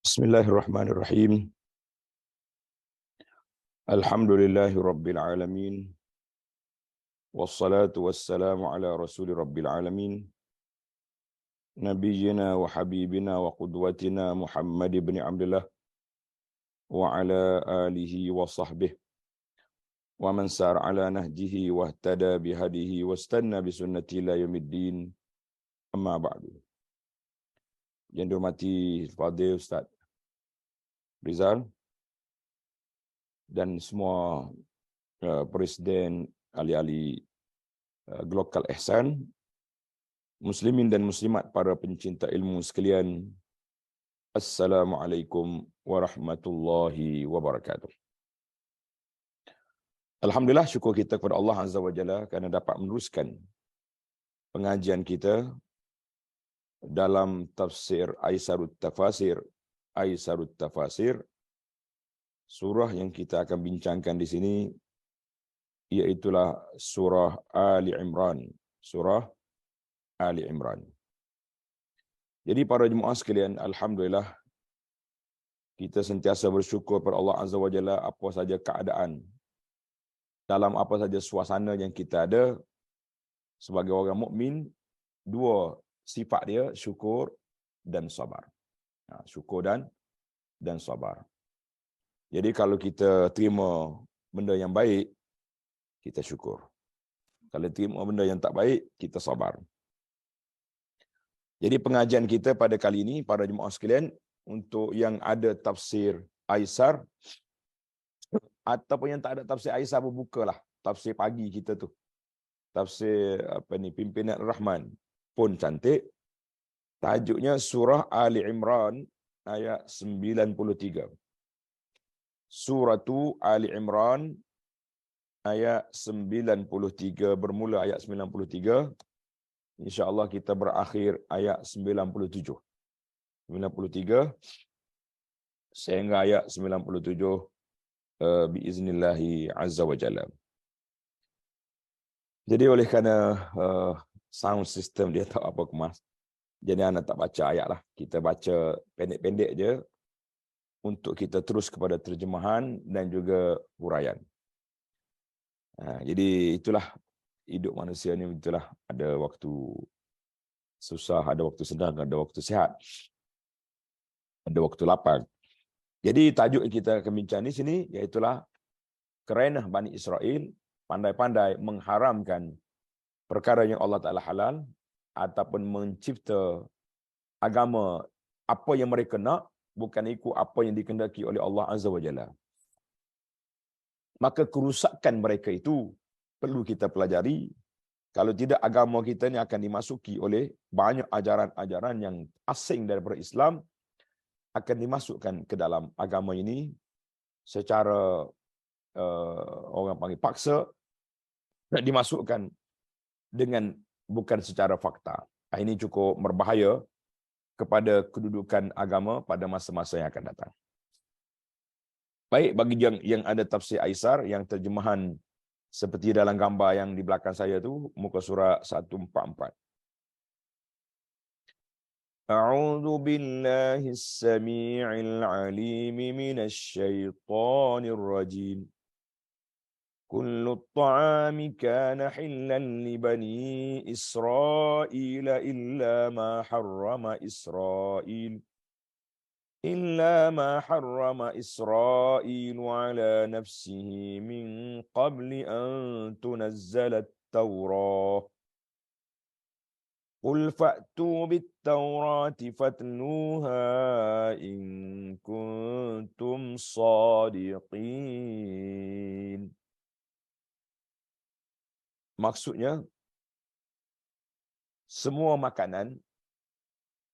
Bismillahirrahmanirrahim. Alhamdulillahi rabbil alamin. Wassalatu wassalamu ala rasuli rabbil alamin. Nabiyyina wa habibina wa qudwatina Muhammad ibn Abdullah wa ala alihi wa sahbihi wa man sar ala nahjihi wa ihtada bihadihi wa istanna bisunnati ila yaumiddin. Amma ba'du. Yang dihormati Fadil Ustaz Rizal dan semua Presiden ahli-ahli Global Ihsan, muslimin dan muslimat, para pencinta ilmu sekalian, Assalamualaikum warahmatullahi wabarakatuh. Alhamdulillah, syukur kita kepada Allah Azza wa Jalla kerana dapat meneruskan pengajian kita dalam tafsir Aisarut Tafasir, surah yang kita akan bincangkan di sini iaitulah surah Ali Imran. Jadi para jemaah sekalian, alhamdulillah kita sentiasa bersyukur kepada Allah Azza wa Jalla apa saja keadaan, dalam apa saja suasana yang kita ada sebagai orang mukmin. Dua sifat dia, syukur dan sabar. Syukur dan sabar. Jadi kalau kita terima benda yang baik, kita syukur. Kalau terima benda yang tak baik, kita sabar. Jadi pengajian kita pada kali ini, para jemaah sekalian, untuk yang ada tafsir Aisar ataupun yang tak ada tafsir Aisar, berbukalah tafsir pagi kita tu. Tafsir Pimpinan Rahman pun cantik. Tajuknya surah Ali Imran ayat 93. Suratu Ali Imran ayat 93, bermula ayat 93. InsyaAllah kita berakhir ayat 97. 93 sehingga ayat 97 biiznillahi azza wa jalla. Jadi oleh kerana sound system dia tak apa kemas, jadi anak tak baca ayat lah. Kita baca pendek-pendek je untuk kita terus kepada terjemahan dan juga huraian. Jadi itulah hidup manusia ni, itulah ada waktu susah, ada waktu senang, ada waktu sihat, ada waktu lapar. Jadi tajuk yang kita akan bincang di sini iaitulah kerana Bani Israel pandai-pandai mengharamkan perkara yang Allah Ta'ala halal ataupun mencipta agama apa yang mereka nak, bukan ikut apa yang dikehendaki oleh Allah Azza wa Jalla. Maka kerusakan mereka itu perlu kita pelajari. Kalau tidak, agama kita ni akan dimasuki oleh banyak ajaran-ajaran yang asing daripada Islam, akan dimasukkan ke dalam agama ini secara orang panggil paksa, dan dimasukkan dengan bukan secara fakta. Ini cukup berbahaya kepada kedudukan agama pada masa-masa yang akan datang. Baik, bagi yang ada tafsir Aisar, yang terjemahan seperti dalam gambar yang di belakang saya tu, muka surat 144. A'udzu billahis samii'il 'aliim minasy syaithaanir rajiim. Kullu at-ta'ami kana hillan li bani Israil إلا ما حرم إسرائيل على نفسه من قبل أن تنزل التوراة قل فأتوا بالتوراة فاتلوها إن كنتم صادقين. Maksudnya, semua makanan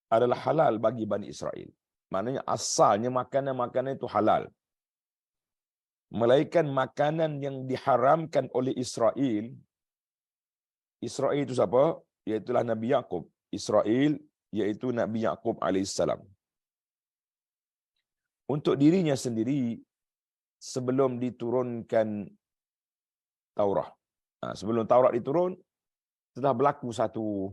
adalah halal bagi Bani Israel. Maknanya asalnya makanan-makanan itu halal. Melainkan makanan yang diharamkan oleh Israel. Israel itu siapa? Iaitulah Nabi Yaqub. Israel iaitu Nabi Yaqub alaihissalam. Untuk dirinya sendiri, sebelum diturunkan Taurat. Sebelum Taurat diturun, telah berlaku satu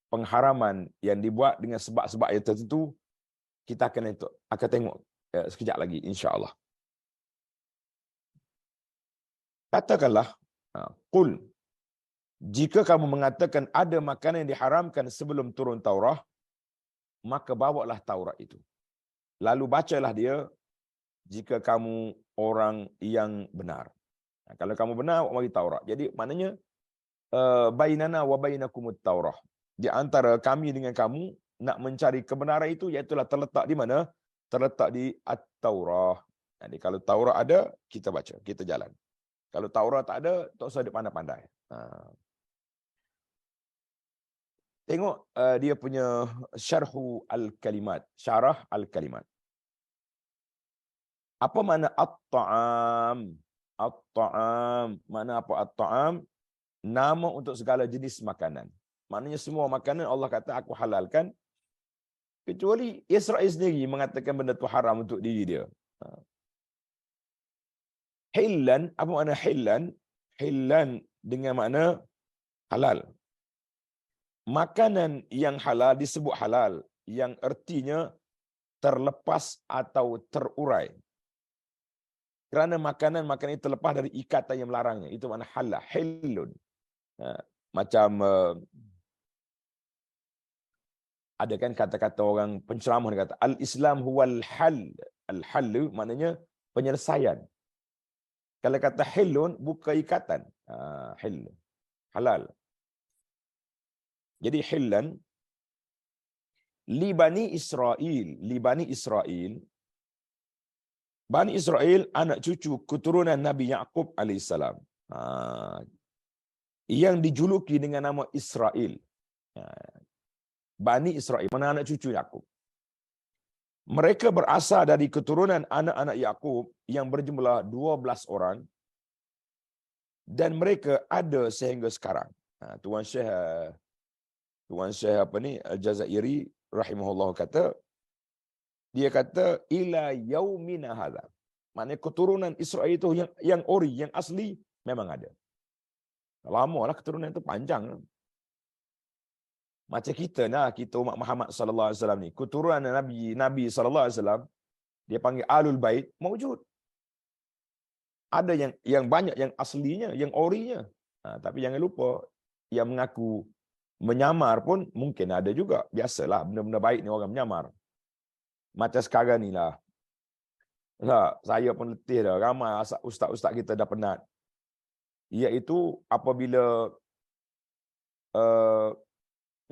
pengharaman yang dibuat dengan sebab-sebab yang tertentu, kita akan tengok sekejap lagi insya-Allah. Katakanlah, qul, jika kamu mengatakan ada makanan yang diharamkan sebelum turun Taurah, maka bawalah Taurat itu. Lalu bacalah dia jika kamu orang yang benar. Kalau kamu benar, mari Taurat. Jadi maknanya bainana wa bainakumut Taurah. Di antara kami dengan kamu nak mencari kebenaran itu, iaitulah terletak di mana? Terletak di At-Taurah. Jadi kalau Taurat ada, kita baca, kita jalan. Kalau Taurat tak ada, tak usah pandai-pandai. Tengok dia punya syarhu al-kalimat, syarah al-kalimat. Apa makna at-ta'am? At-ta'am, mana apa at-ta'am? Nama untuk segala jenis makanan. Maknanya semua makanan Allah kata aku halalkan, kecuali Israel sendiri mengatakan benda itu haram untuk diri dia. Hillan, apa makna hillan? Hillan dengan makna halal. Makanan yang halal disebut halal, yang artinya terlepas atau terurai. Kerana makanan itu terlepas dari ikatan yang melarangnya. Itu makna halal, hillun. Macam ada kan kata-kata orang penceramah kata al-Islam huwal hal. Al-hal maknanya penyelesaian. Kalau kata hillun buka ikatan. Hill. Halal. Jadi hillan li bani Israel, Bani Israel anak cucu keturunan Nabi Yaqub alaihissalam. Yang dijuluki dengan nama Israel. Bani Israel, mana anak cucu Yaqub. Mereka berasal dari keturunan anak-anak Yaqub yang berjumlah 12 orang. Dan mereka ada sehingga sekarang. Tuan Syekh Al-Jazairi rahimahullah kata, dia kata ila yaumina hadza. Maknanya keturunan Israel itu yang ori, yang asli memang ada. Lama lah keturunan itu panjang. Macam kita umat Muhammad sallallahu alaihi wasallam ni, keturunan Nabi sallallahu alaihi wasallam, dia panggil Ahlul Bait, maujud. Ada yang banyak yang aslinya, yang orinya. Tapi jangan lupa yang mengaku menyamar pun mungkin ada juga. Biasalah benda-benda baik ni orang menyamar. Macam sekarang ni lah. Saya pun letih dah. Ramai ustaz-ustaz kita dah penat. Iaitu apabila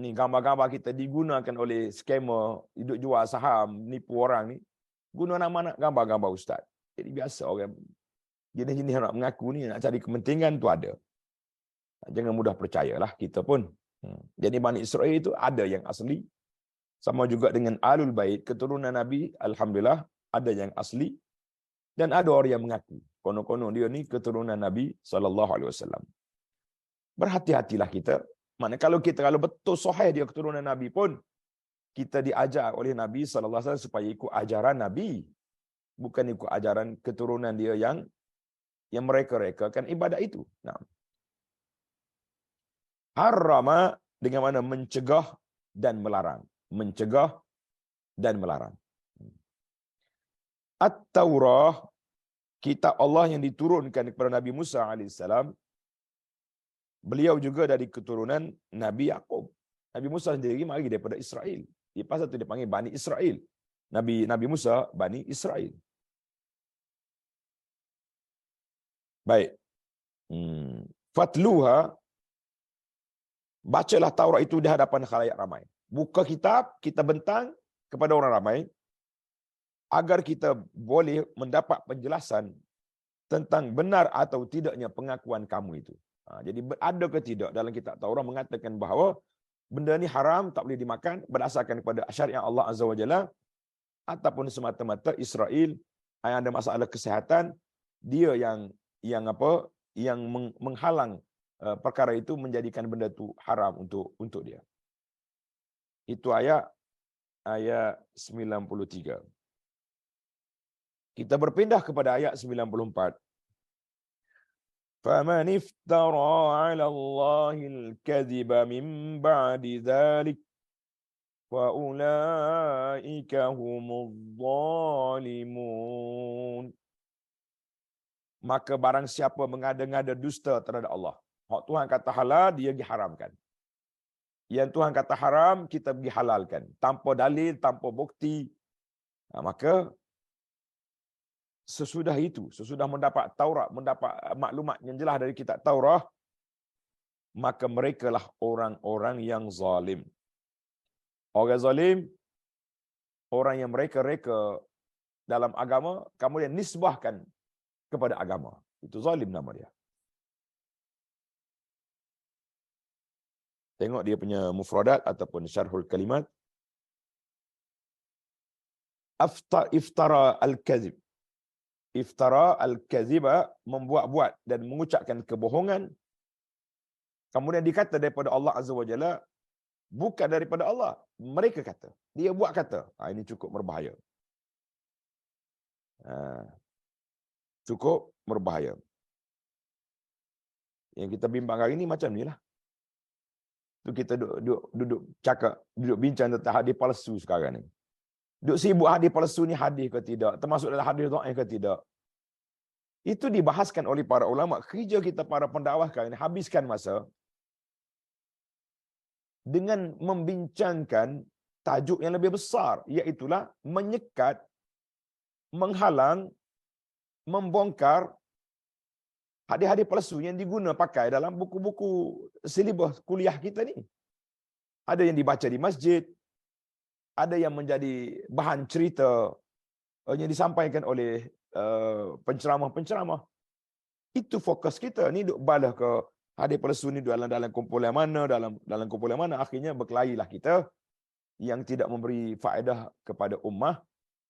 ni gambar-gambar kita digunakan oleh scammer, hidup jual saham, nipu orang ni, guna nama nak gambar-gambar ustaz. Jadi biasa orang jenis-jenis nak mengaku ni, nak cari kepentingan tu ada. Jangan mudah percayalah kita pun. Jadi Bani Israel itu ada yang asli. Sama juga dengan Ahlul Bait, keturunan Nabi, alhamdulillah, ada yang asli. Dan ada orang yang mengaku. Konon-konon dia ni keturunan Nabi SAW. Berhati-hatilah kita. Maknanya kalau betul sahih dia keturunan Nabi pun, kita diajar oleh Nabi SAW supaya ikut ajaran Nabi. Bukan ikut ajaran keturunan dia yang mereka rekakan ibadat itu. Nah. Harrama dengan mana mencegah dan melarang. Mencegah dan melarang. At-Taurah, kitab Allah yang diturunkan kepada Nabi Musa AS. Beliau juga dari keturunan Nabi Yaqub. Nabi Musa sendiri mari daripada Israel. Di pasal itu dipanggil Bani Israel. Nabi Musa, Bani Israel. Baik. Fatluha, bacalah Taurat itu di hadapan khalayak ramai. Buka kitab, kita bentang kepada orang ramai, agar kita boleh mendapat penjelasan tentang benar atau tidaknya pengakuan kamu itu. Jadi ada ke tidak dalam kitab Taurat mengatakan bahawa benda ni haram, tak boleh dimakan berdasarkan kepada syariat Allah Azza wa Jalla, ataupun semata-mata Israel yang ada masalah kesihatan, dia yang menghalang perkara itu, menjadikan benda itu haram untuk dia. Itu ayat 93. Kita berpindah kepada ayat 94. فَمَنِ افْتَرَى عَلَى اللَّهِ الْكَذِبَ مِنْ بَعْدِ ذَلِكَ فَأُولَئِكَ هُمُ الظَّالِمُونَ. Maka barang siapa mengada-ngada dusta terhadap Allah. Hak Tuhan kata halal, dia diharamkan. Yang Tuhan kata haram, kita pergi halalkan. Tanpa dalil, tanpa bukti. Maka sesudah itu, sesudah mendapat Taurat, mendapat maklumat yang jelas dari kitab Taurat, maka merekalah orang-orang yang zalim. Orang zalim, orang yang mereka-reka dalam agama, kemudian nisbahkan kepada agama. Itu zalim nama dia. Tengok dia punya mufradat ataupun syarhul kalimat. Iftara al-kazib. Iftara al-kaziba, membuat-buat dan mengucapkan kebohongan. Kemudian dikata daripada Allah Azza wa Jalla, bukan daripada Allah. Mereka kata. Dia buat kata. Ini cukup berbahaya. Cukup berbahaya. Yang kita bimbang hari ini macam ni lah. Tu kita duduk cakap, duduk bincang tentang hadis palsu sekarang ni. Duduk sibuk hadis palsu ni hadis ke tidak? Termasuk dalam hadis dhaif ke tidak? Itu dibahaskan oleh para ulama. Kerja kita para pendakwah sekarang ni habiskan masa dengan membincangkan tajuk yang lebih besar, iaitulah menyekat, menghalang, membongkar hadis-hadis palsu yang diguna pakai dalam buku-buku silibus kuliah kita ni. Ada yang dibaca di masjid, ada yang menjadi bahan cerita yang disampaikan oleh penceramah-penceramah. Itu fokus kita. Ni duk balah ke hadis palsu ni dalam kumpulan mana, dalam kumpulan mana, akhirnya berkelahilah kita yang tidak memberi faedah kepada ummah,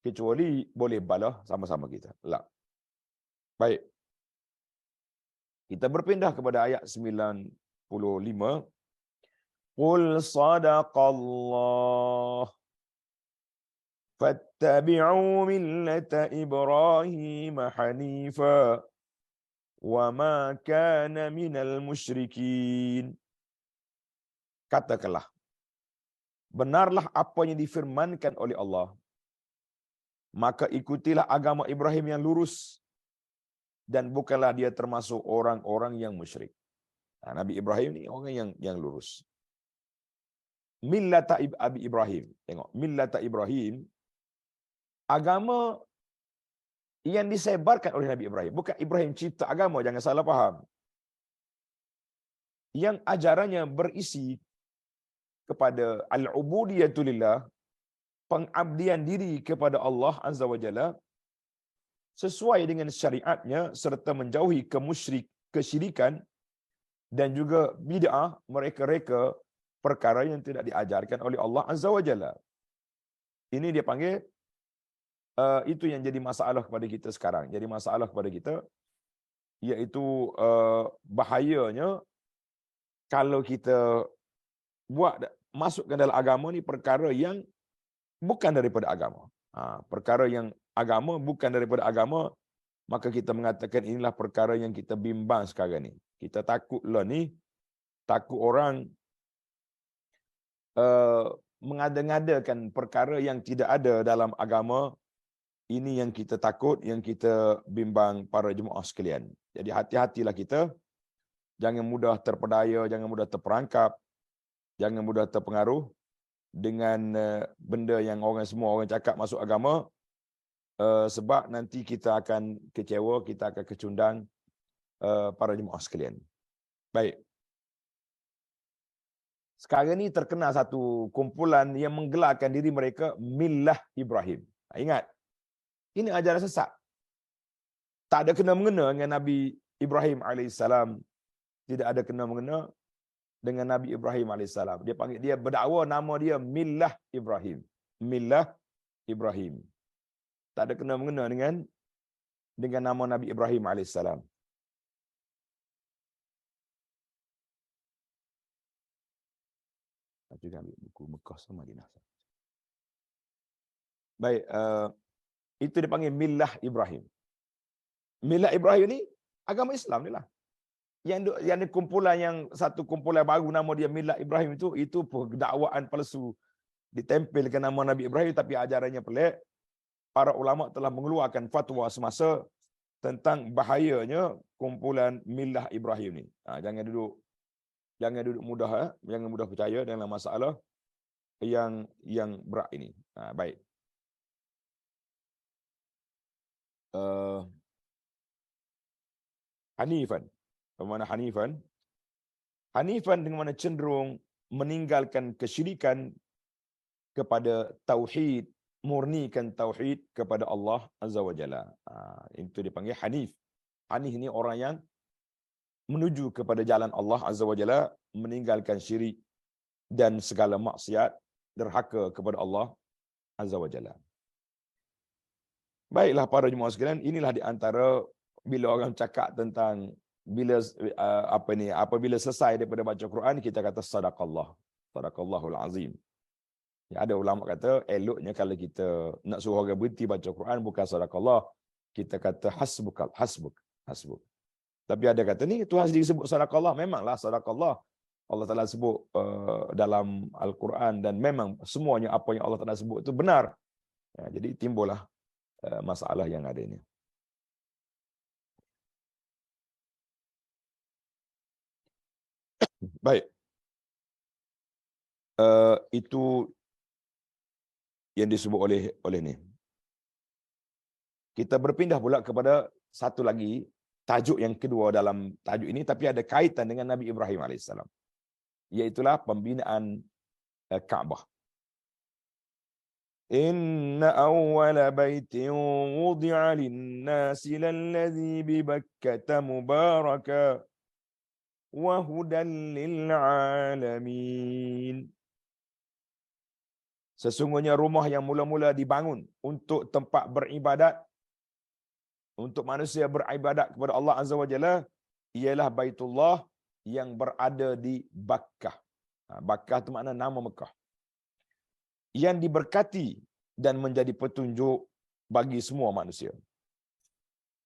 kecuali boleh balah sama-sama kita. Baik. Kita berpindah kepada ayat 95. Qul sadaqallah fattabi'u millata Ibrahim hanifa wa ma kana minal musyrikin. Katakanlah, benarlah apa yang difirmankan oleh Allah, maka ikutilah agama Ibrahim yang lurus, dan bukanlah dia termasuk orang-orang yang musyrik. Nabi Ibrahim ni orang yang lurus. Millata Abi Ibrahim. Tengok, millata Ibrahim, agama yang disebarkan oleh Nabi Ibrahim. Bukan Ibrahim cipta agama, jangan salah faham. Yang ajarannya berisi kepada al-ubudiyatu lillah, pengabdian diri kepada Allah Azza wa Jalla, sesuai dengan syariatnya, serta menjauhi kesyirikan dan juga bid'ah, mereka-reka perkara yang tidak diajarkan oleh Allah Azza wa Jalla. Ini dia panggil, itu yang jadi masalah kepada kita sekarang. Jadi masalah kepada kita, iaitu bahayanya kalau kita masukkan dalam agama ni perkara yang bukan daripada agama. Perkara yang agama bukan daripada agama, maka kita mengatakan inilah perkara yang kita bimbang sekarang ni. Kita takutlah ni, takut orang mengada-ngadakan perkara yang tidak ada dalam agama. Ini yang kita takut, yang kita bimbang para jemaah sekalian. Jadi hati-hatilah kita, jangan mudah terpedaya, jangan mudah terperangkap, jangan mudah terpengaruh dengan benda yang semua orang cakap masuk agama, sebab nanti kita akan kecewa, kita akan kecundang para jemaah sekalian. Baik. Sekarang ni terkenal satu kumpulan yang menggelarkan diri mereka Millah Ibrahim. Ingat, ini ajaran sesat. Tak ada kena-mengena dengan Nabi Ibrahim AS. Tidak ada kena-mengena dengan Nabi Ibrahim AS. Dia berdakwa nama dia Millah Ibrahim. Millah Ibrahim. Tak ada kena-mengena dengan nama Nabi Ibrahim AS. Juga ambil buku Mekah sama Madinah. Baik, itu dipanggil Millah Ibrahim. Millah Ibrahim ni agama Islam ni lah. yang di kumpulan yang satu kumpulan baru nama dia Millat Ibrahim itu dakwaan palsu, ditempelkan nama Nabi Ibrahim tapi ajarannya pelik. Para ulama telah mengeluarkan fatwa semasa tentang bahayanya kumpulan Millah Ibrahim ni. Jangan duduk mudah, jangan mudah percaya dalam masalah yang berat ini. Baik. Hanifan. Bagaimana Hanifan? Hanifan dengan mana cenderung meninggalkan kesyirikan kepada tauhid, murnikan tauhid kepada Allah Azza wa Jalla. Itu dipanggil Hanif. Hanif ini orang yang menuju kepada jalan Allah Azza wa Jalla, meninggalkan syirik dan segala maksiat, derhaka kepada Allah Azza wa Jalla. Baiklah para jemaah sekalian, inilah di antara bila orang cakap tentang apabila selesai daripada baca Quran kita kata sadaqallah, sadaqallahul azim. Ya, ada ulama kata eloknya kalau kita nak suruh orang berhenti baca Quran bukan sadaqallah, kita kata hasbuk. Tapi ada kata ni Tuhan sendiri sebut sadaqallah, memanglah sadaqallah. Allah Taala sebut dalam Al-Quran dan memang semuanya apa yang Allah Taala sebut itu benar. Ya, jadi timbullah masalah yang ada ini. Baik. Itu yang disebut oleh ni. Kita berpindah pula kepada satu lagi tajuk yang kedua dalam tajuk ini tapi ada kaitan dengan Nabi Ibrahim alaihissalam. Iaitulah pembinaan Kaabah. Inna awwala baitin wudi'a lin-nasi lalladzi bi Bakkah mubaraka wa hudan lil-alamin. Sesungguhnya rumah yang mula-mula dibangun untuk tempat beribadat, untuk manusia beribadat kepada Allah Azza wa Jalla, ialah Baitullah yang berada di Bakkah. Bakkah itu makna nama Mekah. Yang diberkati dan menjadi petunjuk bagi semua manusia.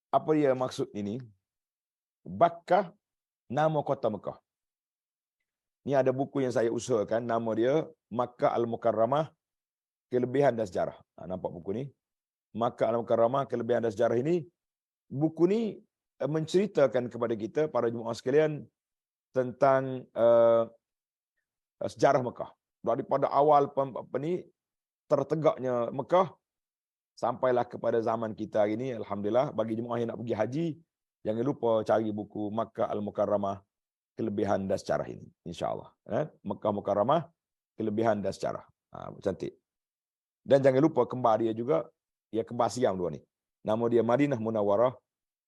Apa dia maksud ini? Bakkah, nama kota Mekah. Ini ada buku yang saya usahakan, nama dia Makkah Al-Mukarramah, Kelebihan dan Sejarah. Nampak buku ni? Makkah Al-Mukarramah, Kelebihan dan Sejarah ini. Buku ni menceritakan kepada kita, para jemaah sekalian, tentang sejarah Mekah. Daripada awal tertegaknya Mekah, sampailah kepada zaman kita hari ini. Alhamdulillah, bagi jemaah yang nak pergi haji, jangan lupa cari buku Makkah Al-Mukarramah, Kelebihan dan Sejarah ini. InsyaAllah. Makkah Mukarramah, Kelebihan dan Sejarah. Cantik. Dan jangan lupa kembar dia juga, ya kembar siam dua ni. Nama dia Madinah Munawwarah,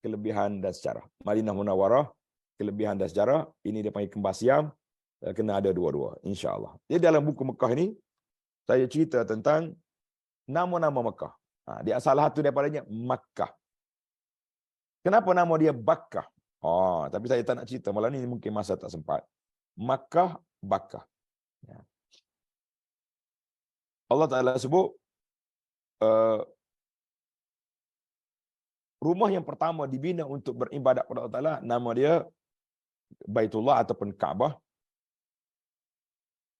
Kelebihan dan Sejarah. Madinah Munawwarah, Kelebihan dan Sejarah. Ini dia panggil kembar siam. Kena ada dua-dua, insya-Allah. Jadi dalam buku Mekah ini saya cerita tentang nama-nama Mekah. Dia salah satu daripadanya Makkah. Kenapa nama dia Bakkah? Tapi saya tak nak cerita malam ni, mungkin masa tak sempat. Makkah, Bakkah. Ya. Allah Taala sebut rumah yang pertama dibina untuk beribadat kepada Allah Taala, nama dia Baitullah ataupun Kaabah.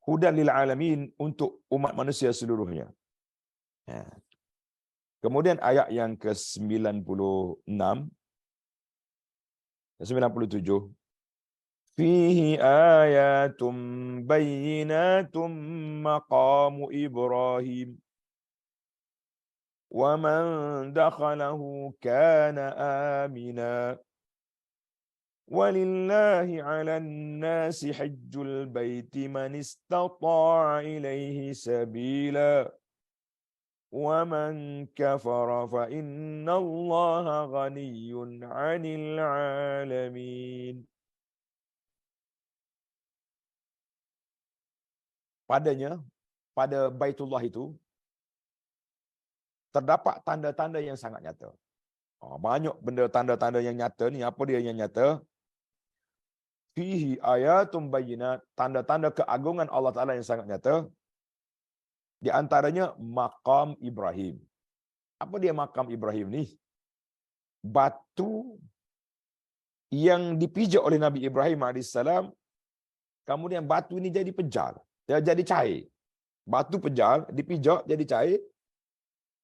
Hudan lil alamin, untuk umat manusia seluruhnya. Ya. Kemudian ayat yang ke-96, 97. Fihi ayatum bayyinatum maqamu Ibrahim wa man dakhalahu kana amina. وَلِلَّهِ عَلَى النَّاسِ حِجُّ الْبَيْتِ مَنِ اسْتَطَاعَ إِلَيْهِ سَبِيلًا وَمَنْ كَفَرَ فَإِنَّ اللَّهَ غَنِيٌّ عَنِ الْعَالَمِينَ. Padanya, pada Baitullah itu terdapat tanda-tanda yang sangat nyata. Banyak benda tanda-tanda yang nyata ni. Apa dia yang nyata? Fihi ayatum bayyinat, tanda-tanda keagungan Allah Ta'ala yang sangat nyata. Di antaranya makam Ibrahim. Apa dia makam Ibrahim ni? Batu yang dipijak oleh Nabi Ibrahim alaihissalam, kemudian batu ini jadi pejar, dia jadi cair. Batu pejar dipijak jadi cair,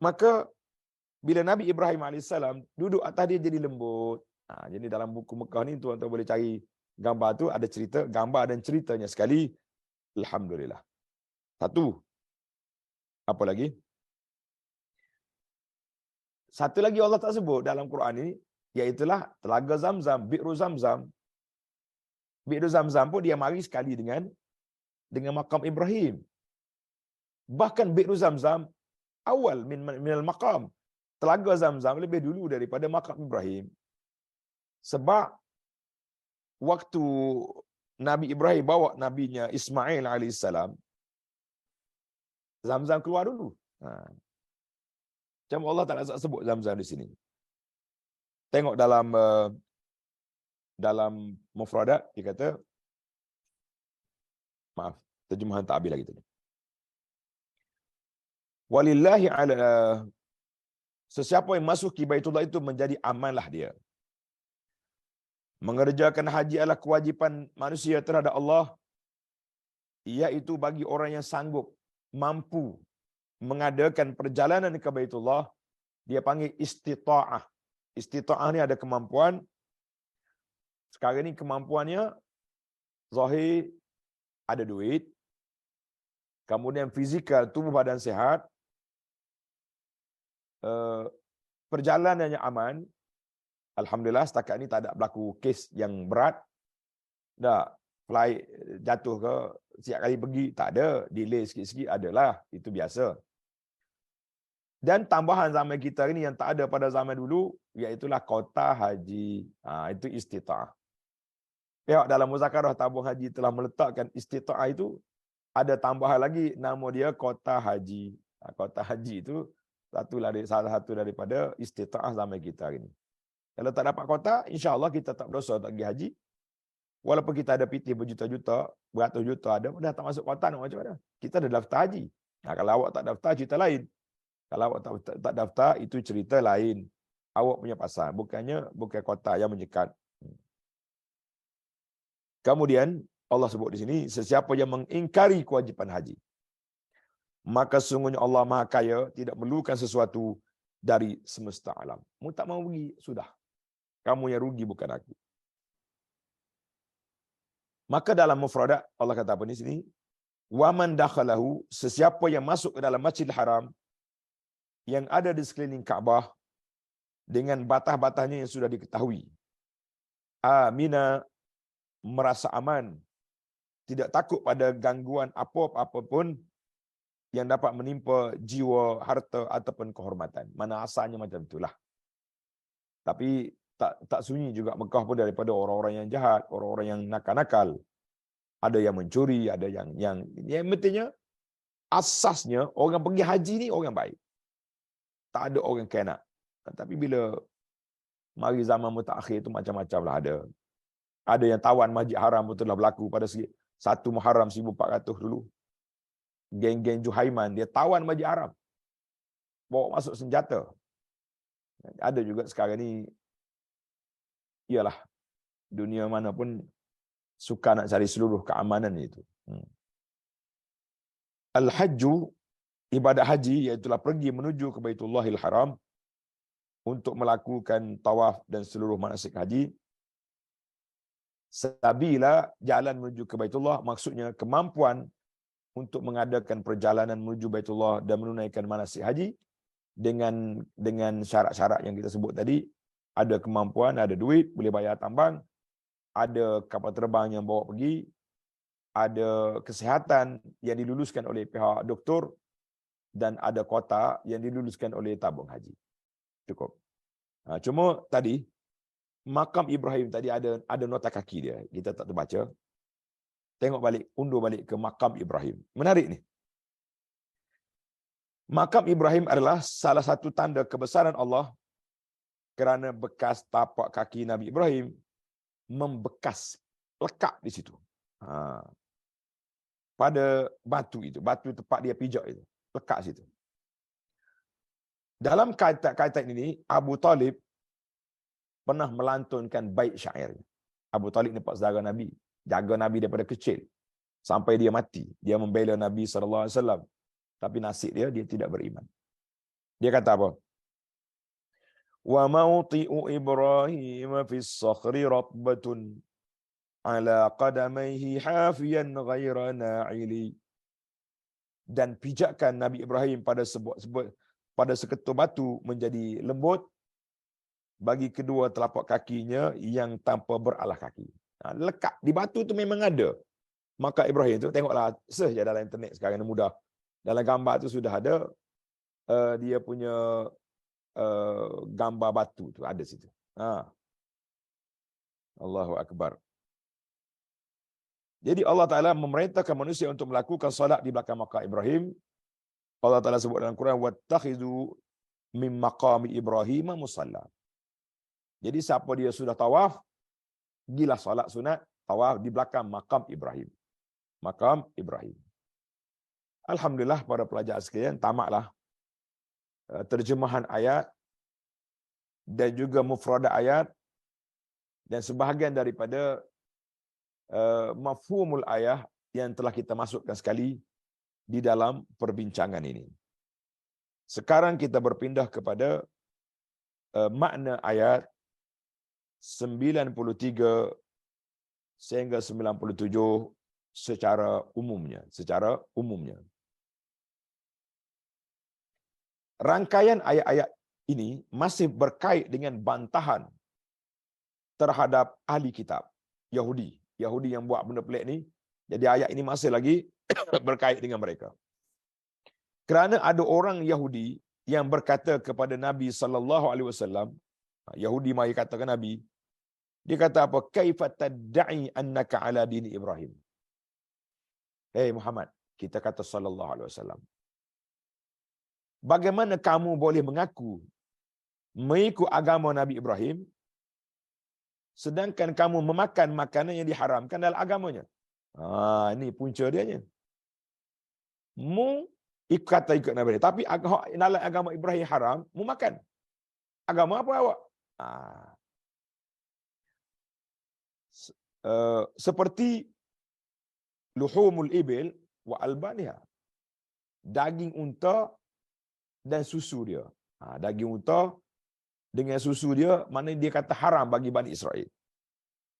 maka bila Nabi Ibrahim alaihissalam duduk atas dia jadi lembut. Jadi dalam buku Mekah ni tuan-tuan boleh cari gambar tu, ada cerita, gambar dan ceritanya sekali. Alhamdulillah. Satu. Apa lagi? Satu lagi Allah tak sebut dalam Quran ini, iaitulah Telaga Zamzam, Bi'ru Zamzam. Bi'ru Zamzam pun dia mari sekali dengan makam Ibrahim. Bahkan Bi'ru Zamzam awal minal maqam. Telaga Zamzam lebih dulu daripada makam Ibrahim. Sebab waktu Nabi Ibrahim bawa nabinya Ismail alaihissalam, Zamzam keluar dulu. Macam Allah tak nak sebut Zamzam di sini. Tengok dalam mufradat dia kata, maaf, terjemahan tak habis lagi tadi. Walillahi ala, sesiapa yang masuki Baitullah itu menjadi amanlah dia. Mengerjakan haji adalah kewajipan manusia terhadap Allah, iaitu bagi orang yang sanggup, mampu mengadakan perjalanan ke Baitullah, dia panggil istita'ah. Istita'ah ni ada kemampuan. Sekarang ni kemampuannya zahir ada duit, kemudian fizikal tubuh badan sihat, perjalanannya aman. Alhamdulillah setakat ni tak ada berlaku kes yang berat. Tak, flight jatuh ke, siap kali pergi, tak ada. Delay sikit-sikit adalah, itu biasa. Dan tambahan zaman kita ini yang tak ada pada zaman dulu, iaitulah kota haji. Itu istita'ah. Tengok dalam muzakarah tabung haji telah meletakkan istita'ah itu, ada tambahan lagi, nama dia kota haji. Kota haji itu salah satu daripada istita'ah zaman kita hari ini. Kalau tak dapat kota, insya-Allah kita tak berdosa tak pergi haji. Walaupun kita ada PT berjuta-juta, beratus juta ada, dah tak masuk kota nak macam mana? Kita dah daftar haji. Kalau awak tak daftar, cerita lain. Kalau awak tak daftar, itu cerita lain. Awak punya pasal. Bukan kota yang menyekat. Kemudian, Allah sebut di sini, sesiapa yang mengingkari kewajipan haji, maka sesungguhnya Allah Maha Kaya, tidak memerlukan sesuatu dari semesta alam. Mu tak mau pergi, sudah. Kamu yang rugi, bukan aku. Maka dalam mufradat, Allah kata apa di sini? Waman dakhalahu, sesiapa yang masuk ke dalam Masjidil Haram, yang ada di sekeliling Kaabah, dengan batas-batasnya yang sudah diketahui. Amina, merasa aman, tidak takut pada gangguan apa-apa pun yang dapat menimpa jiwa, harta ataupun kehormatan. Mana asalnya macam itulah. Tapi tak sunyi juga Mekah pun daripada orang-orang yang jahat, orang-orang yang nakal-nakal. Ada yang mencuri, ada yang mestinya asasnya orang pergi haji ni orang baik. Tak ada orang kena. Tapi bila mari zaman mutakhir tu macam-macam lah ada. Ada yang tawan Masjid Haram betul lah berlaku pada 1 Muharram 1400 dulu. Geng-geng Juhaiman, dia tawan Masjid Haram. Bawa masuk senjata. Ada juga sekarang ni, ialah dunia mana pun suka nak cari seluruh keamanan itu. Al-Hajju, ibadat haji, iaitulah pergi menuju ke Baitullahil Haram untuk melakukan tawaf dan seluruh manasik haji. Sabila, jalan menuju ke Baitullah, maksudnya kemampuan untuk mengadakan perjalanan menuju Baitullah dan menunaikan manasik haji dengan syarat-syarat yang kita sebut tadi. Ada kemampuan, ada duit, boleh bayar tambang, ada kapal terbang yang bawa pergi, ada kesihatan yang diluluskan oleh pihak doktor, dan ada kota yang diluluskan oleh tabung haji. Cukup. Cuma tadi makam Ibrahim tadi ada nota kaki dia. Kita tak terbaca. Tengok balik, undur balik ke makam Ibrahim. Menarik ni. Makam Ibrahim adalah salah satu tanda kebesaran Allah kerana bekas tapak kaki Nabi Ibrahim membekas, lekat di situ. Pada batu itu, batu tempat dia pijak itu, lekat situ. Dalam kaitan ini, Abu Talib pernah melantunkan bait syairnya. Abu Talib ni pak saudara Nabi, jaga Nabi daripada kecil sampai dia mati. Dia membela Nabi SAW. Tapi nasib dia tidak beriman. Dia kata apa? Wa mawti'u Ibrahim fi as-sakhri ratbatun ala qadamaihi hafiyan ghaira na'ili. Dan pijakan Nabi Ibrahim pada seketul batu menjadi lembut bagi kedua telapak kakinya yang tanpa beralah kaki. Lekat di batu tu memang ada. Maka Ibrahim tu, tengoklah, search je dalam internet sekarang ni mudah. Dalam gambar tu sudah ada dia punya gambar batu tu ada situ. Allahu Akbar. Jadi Allah Ta'ala memerintahkan manusia untuk melakukan salat di belakang makam Ibrahim. Allah Ta'ala sebut dalam Quran, وَاتَّخِذُوا مِنْ مَقَامِ إِبْرَاهِيمَ مُصَلَّى. Jadi siapa dia sudah tawaf, gilah salat sunat, tawaf di belakang makam Ibrahim. Makam Ibrahim. Alhamdulillah para pelajar sekalian, tamatlah terjemahan ayat dan juga mufradat ayat dan sebahagian daripada mafhumul ayah yang telah kita masukkan sekali di dalam perbincangan ini. Sekarang kita berpindah kepada makna ayat 93 sehingga 97 secara umumnya. Rangkaian ayat-ayat ini masih berkait dengan bantahan terhadap ahli kitab Yahudi yang buat benda pelik ni. Jadi ayat ini masih lagi berkait dengan mereka. Kerana ada orang Yahudi yang berkata kepada Nabi sallallahu alaihi wasallam, Yahudi mari katakan Nabi, dia kata apa? Kaifa tad'i annaka ala dini Ibrahim. Hey Muhammad, kita kata sallallahu alaihi wasallam, bagaimana kamu boleh mengaku mengikut agama Nabi Ibrahim sedangkan kamu memakan makanan yang diharamkan dalam agamanya? Ini punca dia. Mu ikut Nabi Ibrahim, tapi dalam agama Ibrahim haram, mu makan. Agama apa awak? Seperti luhumul ibil wa albaniha, daging unta dan susu dia. Daging unta dengan susu dia, mana dia kata haram bagi Bani Israel.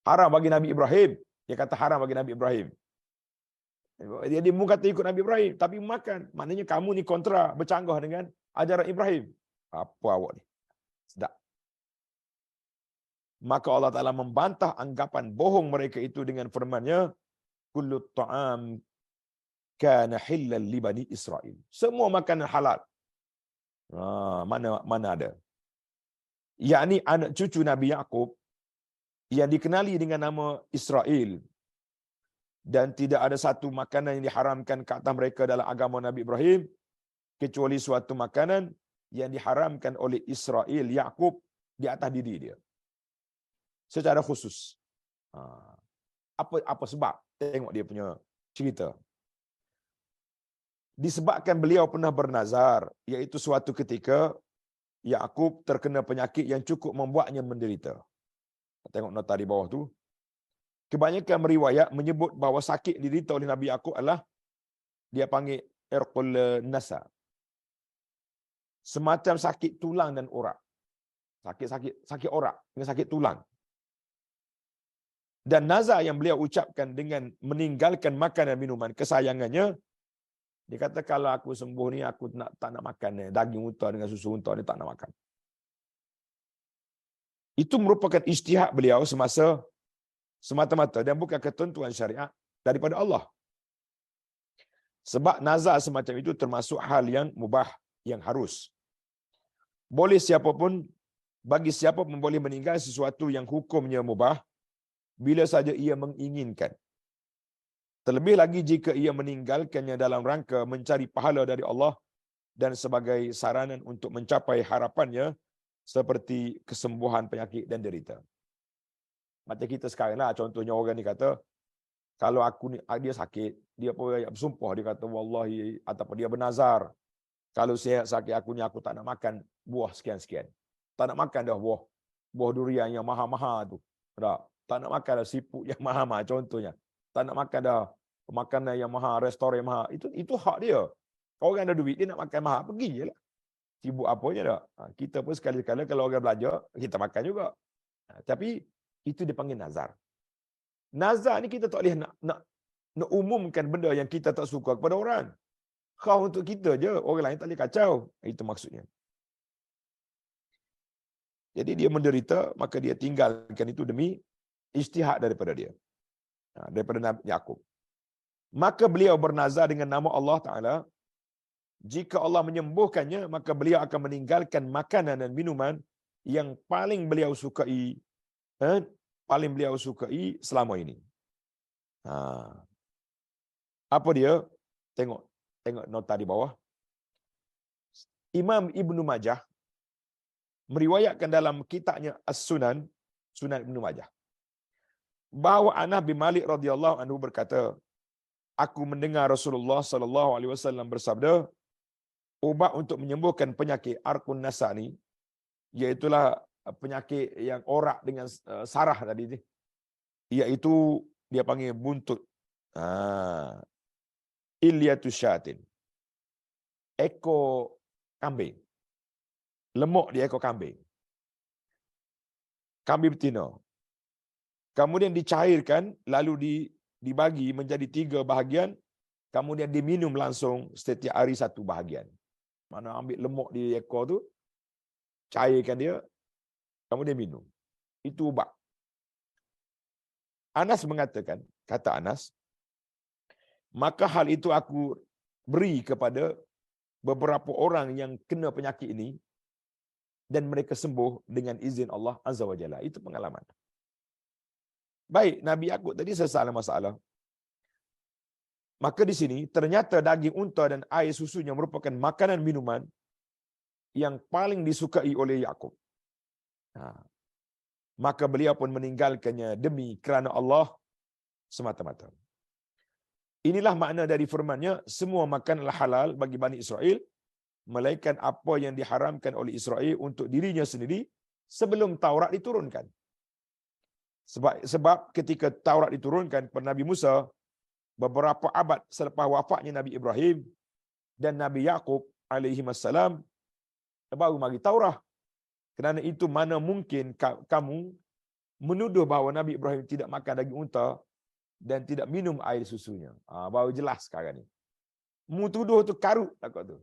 Haram bagi Nabi Ibrahim. Dia kata haram bagi Nabi Ibrahim. Dia mu kata ikut Nabi Ibrahim, tapi makan. Maknanya kamu ni kontra, bercanggah dengan ajaran Ibrahim. Apa awak ni? Sedap. Maka Allah Ta'ala membantah anggapan bohong mereka itu dengan firman-Nya, kullu ta'am kana hillal li Bani Israel. Semua makanan halal. Mana ada? Yakni anak cucu Nabi Yaqub yang dikenali dengan nama Israel, dan tidak ada satu makanan yang diharamkan ke atas mereka dalam agama Nabi Ibrahim kecuali suatu makanan yang diharamkan oleh Israel Yaqub di atas diri dia secara khusus. Apa sebab? Tengok dia punya cerita. Disebabkan beliau pernah bernazar, iaitu suatu ketika Yaqub terkena penyakit yang cukup membuatnya menderita. Tengok nota di bawah tu. Kebanyakan meriwayat menyebut bahawa sakit diderita oleh Nabi Yaqub adalah dia panggil irqul nasa. Semacam sakit tulang dan orak. Sakit orak dengan sakit tulang. Dan nazar yang beliau ucapkan dengan meninggalkan makan dan minuman kesayangannya, dia kata kalau aku sembuh ni aku tak nak makan ni daging unta dengan susu unta ni, tak nak makan. Itu merupakan ijtihad beliau semata-mata dan bukan ketentuan syariat daripada Allah. Sebab nazar semacam itu termasuk hal yang mubah, yang harus. Bagi siapa pun boleh meninggal sesuatu yang hukumnya mubah bila saja ia menginginkan. Terlebih lagi jika ia meninggalkannya dalam rangka mencari pahala dari Allah dan sebagai saranan untuk mencapai harapannya seperti kesembuhan penyakit dan derita. Macam kita sekarang lah, contohnya orang ni kata, kalau aku ni, dia sakit, dia bersumpah, dia kata wallahi, ataupun dia bernazar, kalau saya sakit aku ni, aku tak nak makan buah sekian-sekian. Tak nak makan dah buah buah durian yang mahal-mahal tu. Tak nak makan dah siput yang mahal-mahal contohnya. Tak nak makan dah makanan yang mahal, restoran yang mahal. Itu hak dia. Orang ada duit dia nak makan mahal, pergi je lah. Sibuk apanya dah. Kita pun sekali-sekala kalau orang belajar, kita makan juga. Tapi itu dipanggil nazar. Nazar ni kita tak boleh nak umumkan benda yang kita tak suka kepada orang. Kau untuk kita je, orang lain tak boleh kacau. Itu maksudnya. Jadi dia menderita, maka dia tinggalkan itu demi ijtihad daripada dia. Daripada Nabi Yaqub. Maka beliau bernazar dengan nama Allah Ta'ala, jika Allah menyembuhkannya, maka beliau akan meninggalkan makanan dan minuman yang paling beliau sukai, paling beliau sukai selama ini. Apa dia? Tengok nota di bawah. Imam Ibnu Majah meriwayatkan dalam kitabnya As-Sunan, Sunan Ibnu Majah, bahawa Anas bin Malik radhiyallahu anhu berkata, aku mendengar Rasulullah sallallahu alaihi wasallam bersabda, ubat untuk menyembuhkan penyakit arkun nasa ni, iaitulah penyakit yang orak dengan sarah tadi ni, iaitu dia panggil buntut. Ilyatus syatin. Ekor kambing. Lemuk dia ekor kambing. Kambing betina. Kemudian dicairkan, lalu dibagi menjadi 3 bahagian, kemudian diminum langsung setiap hari 1 bahagian. Mana ambil lemuk di ekor tu, cairkan dia, kemudian minum. Itu ubat. Anas mengatakan, kata Anas, maka hal itu aku beri kepada beberapa orang yang kena penyakit ini dan mereka sembuh dengan izin Allah Azza wa Jalla. Itu pengalaman. Baik, Nabi Yaqub tadi selesai masalah. Maka di sini ternyata daging unta dan air susunya merupakan makanan minuman yang paling disukai oleh Yaqub. Maka beliau pun meninggalkannya demi kerana Allah semata-mata. Inilah makna dari firman-Nya, semua makanlah halal bagi Bani Israel, melainkan apa yang diharamkan oleh Israel untuk dirinya sendiri sebelum Taurat diturunkan. Sebab ketika Taurat diturunkan kepada Nabi Musa, beberapa abad selepas wafatnya Nabi Ibrahim dan Nabi Yaqub alaihi wassalam, baru mari Taurat. Kerana itu mana mungkin kamu menuduh bahawa Nabi Ibrahim tidak makan daging unta dan tidak minum air susunya. Baru jelas sekarang ni. Mu tuduh tu karut takut tu.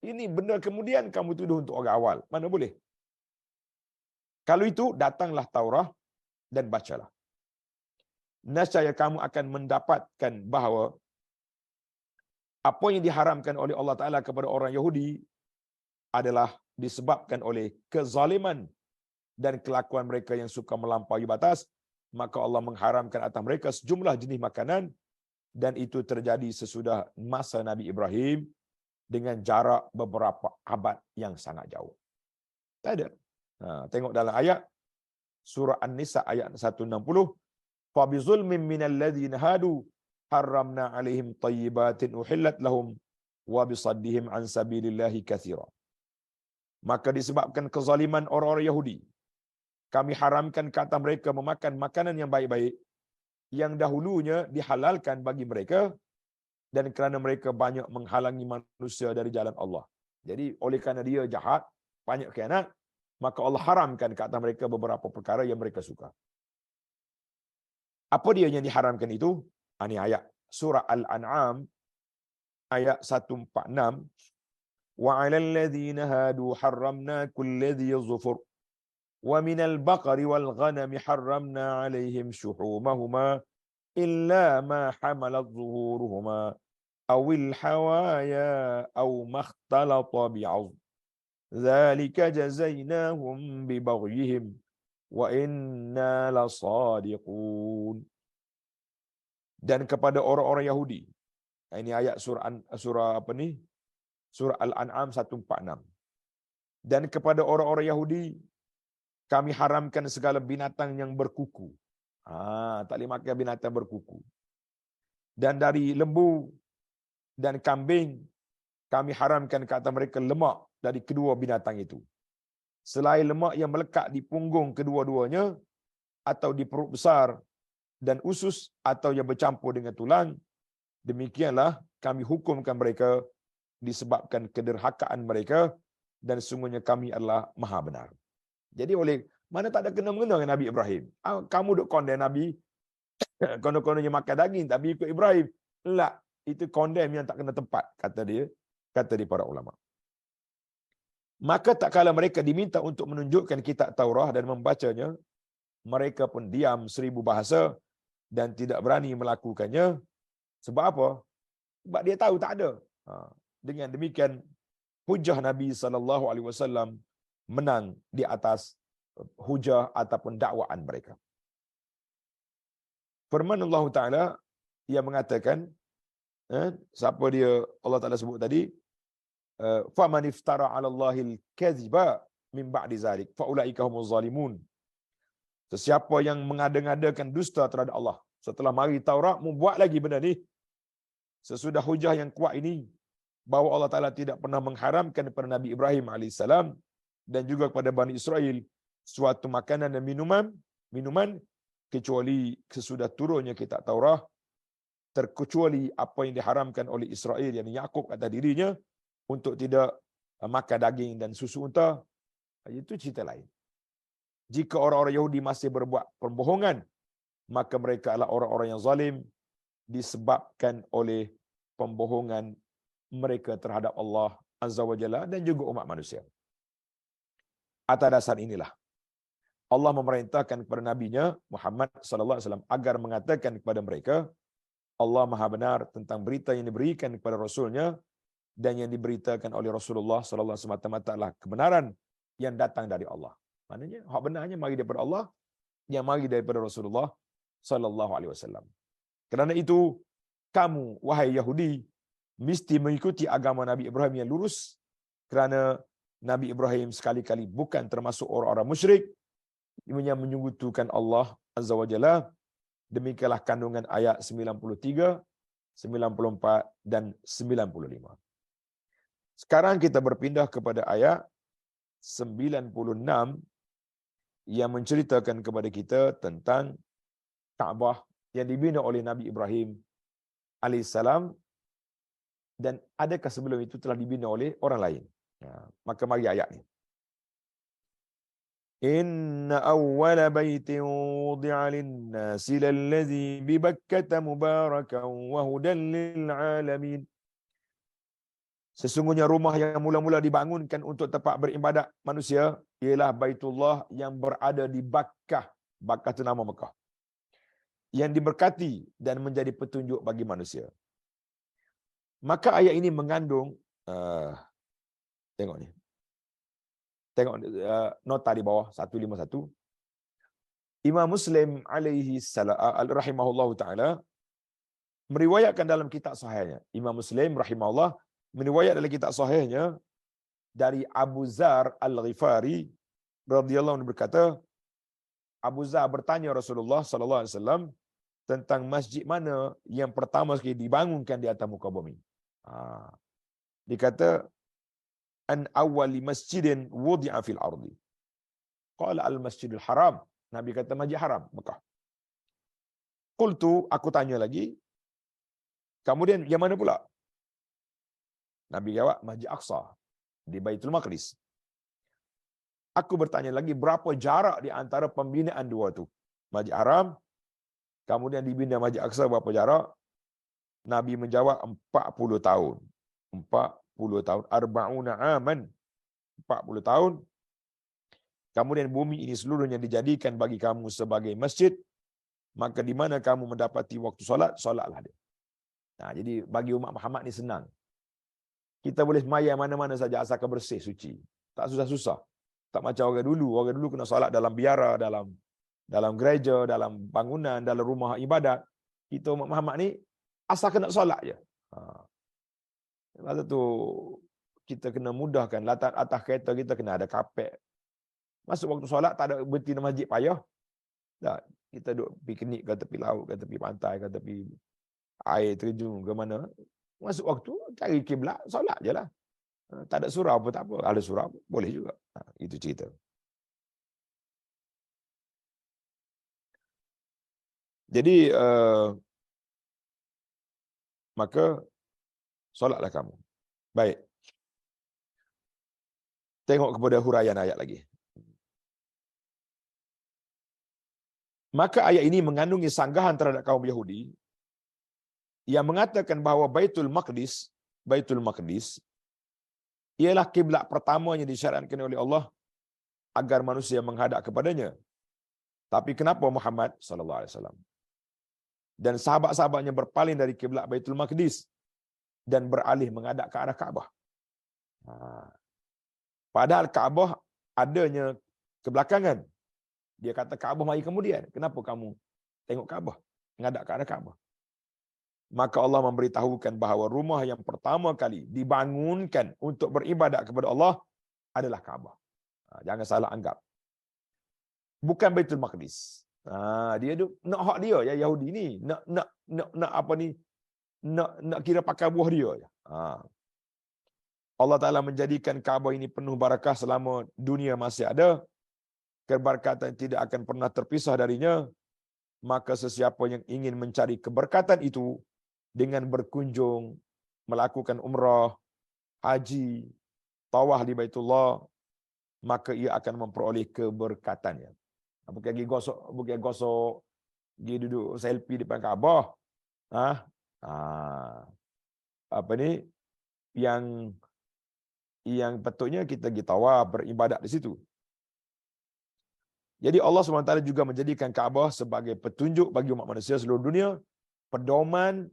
Ini benda kemudian kamu tuduh untuk orang awal. Mana boleh? Kalau itu, datanglah Taurat dan bacalah. Nescaya kamu akan mendapatkan bahawa apa yang diharamkan oleh Allah Ta'ala kepada orang Yahudi adalah disebabkan oleh kezaliman dan kelakuan mereka yang suka melampaui batas, maka Allah mengharamkan atas mereka sejumlah jenis makanan, dan itu terjadi sesudah masa Nabi Ibrahim dengan jarak beberapa abad yang sangat jauh. Tak ada. Tengok dalam ayat surah An-Nisa ayat 160, fa bizulmin minal ladzina hadu harramna alaihim thayyibatin uhillat lahum wa bisaddihim an sabilillahi katsira. Maka disebabkan kezaliman orang-orang Yahudi, kami haramkan ke atas mereka memakan makanan yang baik-baik yang dahulunya dihalalkan bagi mereka, dan kerana mereka banyak menghalangi manusia dari jalan Allah. Jadi oleh kerana dia jahat, banyak khianat, maka Allah haramkan ke atas mereka beberapa perkara yang mereka suka. Apa dia yang diharamkan itu? Ini ayat surah Al-An'am ayat 146. Wa 'alal ladzina hadu harramna kulli dhi zufur wa minal baqari wal ghanami harramna 'alaihim shuhumahuma illa ma hamalat zuhuruhuma awil hawaya aw makhtalata bi'adh dzalika jazainahum bibaghihim wa inna lasadiqun. Dan kepada orang-orang Yahudi, ini ayat surah apa ni? Surah Al-An'am 146. Dan kepada orang-orang Yahudi kami haramkan segala binatang yang berkuku. Tak boleh makan binatang berkuku. Dan dari lembu dan kambing kami haramkan ke atas mereka lemak dari kedua binatang itu. selain lemak yang melekat di punggung kedua-duanya atau di perut besar dan usus atau yang bercampur dengan tulang, demikianlah kami hukumkan mereka disebabkan kederhakaan mereka dan sungguhnya kami adalah maha benar. Jadi oleh mana tak ada kena-mengena dengan Nabi Ibrahim. Kamu duk condemn Nabi, kono-kononnya makan daging tapi ikut Ibrahim. Tak, itu condemn yang tak kena tempat, kata dia para ulama. Maka tak kala mereka diminta untuk menunjukkan kitab Taurah dan membacanya, mereka pun diam 1000 bahasa dan tidak berani melakukannya. Sebab apa? Sebab dia tahu tak ada. Dengan demikian hujah Nabi SAW menang di atas hujah ataupun dakwaan mereka. Firman Allah Ta'ala yang mengatakan, siapa dia Allah Ta'ala sebut tadi, faman iftara 'ala Allahil kadhiba min ba'di zalik fa ulaika humuz zalimun. Sesiapa yang mengada-ngadakan dusta terhadap Allah setelah mari Taurat, membuat lagi benda ni sesudah hujah yang kuat ini bahawa Allah Ta'ala tidak pernah mengharamkan kepada Nabi Ibrahim AS dan juga kepada Bani Israel suatu makanan dan minuman kecuali sesudah turunnya kitab Taurat, terkecuali apa yang diharamkan oleh Israel, yang Yakub kata dirinya, untuk tidak makan daging dan susu unta. Itu cerita lain. Jika orang-orang Yahudi masih berbuat pembohongan, maka mereka adalah orang-orang yang zalim disebabkan oleh pembohongan mereka terhadap Allah Azza wa Jalla dan juga umat manusia. Atas dasar inilah Allah memerintahkan kepada Nabi-Nya Muhammad sallallahu alaihi wasallam agar mengatakan kepada mereka, Allah Maha benar tentang berita yang diberikan kepada Rasul-Nya, dan yang diberitakan oleh Rasulullah sallallahu alaihi wasallam semata-mata adalah kebenaran yang datang dari Allah. Maknanya hak benarnya mari daripada Allah, yang mari daripada Rasulullah sallallahu alaihi wasallam. Kerana itu kamu wahai Yahudi mesti mengikuti agama Nabi Ibrahim yang lurus, kerana Nabi Ibrahim sekali-kali bukan termasuk orang-orang musyrik yang menyekutukan Allah Azza wa Jalla. Demikianlah kandungan ayat 93, 94 dan 95. Sekarang kita berpindah kepada ayat 96 yang menceritakan kepada kita tentang Kaabah yang dibina oleh Nabi Ibrahim alaihissalam, dan adakah sebelum itu telah dibina oleh orang lain. Maka mari ayat ni. Inna awwala baitin wudi'a lin-nasi lallazi bi Bakkah mubarakan wa hudan lil alamin. Sesungguhnya rumah yang mula-mula dibangunkan untuk tempat beribadat manusia ialah Baitullah yang berada di Bakkah. Bakkah itu nama Mekah. Yang diberkati dan menjadi petunjuk bagi manusia. Maka ayat ini mengandung tengok ni. Tengok nota di bawah 151. Imam Muslim alaihi salam rahimahullahu taala meriwayatkan dalam kitab sahihnya. Imam Muslim rahimahullah meriwayat dalam kitab sahihnya dari Abu Zar Al-Ghifari radhiyallahu anhu berkata, Abu Zar bertanya Rasulullah sallallahu alaihi wasallam tentang masjid mana yang pertama sekali dibangunkan di atas muka bumi. Dikata an awwali masjidin wudi'a fil ardi. Qala al-masjidil haram. Nabi kata Masjid Haram Mekah. Qultu, aku tanya lagi, kemudian yang mana pula? Nabi jawab Masjid Aqsa di Baitul Maqdis. Aku bertanya lagi, berapa jarak di antara pembinaan dua tu? Masjid Haram, kemudian dibina Masjid Aqsa, berapa jarak? Nabi menjawab 40 tahun. 40 tahun. Arba'una aman. 40 tahun. Kemudian bumi ini seluruhnya dijadikan bagi kamu sebagai masjid. Maka di mana kamu mendapati waktu solat, solatlah dia. Jadi bagi umat Muhammad ni senang. Kita boleh sembahyang mana-mana saja asalkan bersih, suci. Tak susah-susah. Tak macam orang dulu. Orang dulu kena solat dalam biara, dalam gereja, dalam bangunan, dalam rumah ibadat. Kita umat Muhammad ni asal kena solat je. Masa tu kita kena mudahkan. Atas kereta kita kena ada kapek. Masuk waktu solat tak ada berhenti di masjid payah. Tak. Kita duduk piknik ke tepi laut, ke tepi pantai, ke tepi air terjun ke mana. Masuk waktu cari kiblat, solat je lah. Tak ada surau pun tak apa. Ada surau boleh juga. Itu cerita. Jadi maka solatlah kamu. Baik. Tengok kepada huraian ayat lagi. Maka ayat ini mengandungi sanggahan terhadap kaum Yahudi yang mengatakan bahawa Baitul Maqdis ialah kiblat pertama yang disyariatkan oleh Allah agar manusia menghadap kepadanya. Tapi kenapa Muhammad sallallahu alaihi wasallam dan sahabat-sahabatnya berpaling dari kiblat Baitul Maqdis dan beralih menghadap ke arah Kaabah? Padahal Kaabah adanya kebelakangan. Dia kata Kaabah mari kemudian. Kenapa kamu tengok Kaabah? Menghadap ke arah Kaabah. Maka Allah memberitahukan bahawa rumah yang pertama kali dibangunkan untuk beribadat kepada Allah adalah Kaabah. Jangan salah anggap. Bukan Baitul Maqdis. Dia nak hak dia ya Yahudi ni, nak apa ni? Nak kira pakai buah dia je. Allah Taala menjadikan Kaabah ini penuh barakah selama dunia masih ada. Keberkatan tidak akan pernah terpisah darinya. Maka sesiapa yang ingin mencari keberkatan itu dengan berkunjung, melakukan umrah, haji, tawaf di Baitullah, maka ia akan memperoleh keberkatannya. Bukan pergi gosok, pergi duduk selfie depan Kaabah. Apa ni? Yang patutnya kita pergi tawaf, beribadat di situ. Jadi Allah SWT juga menjadikan Kaabah sebagai petunjuk bagi umat manusia seluruh dunia, pedoman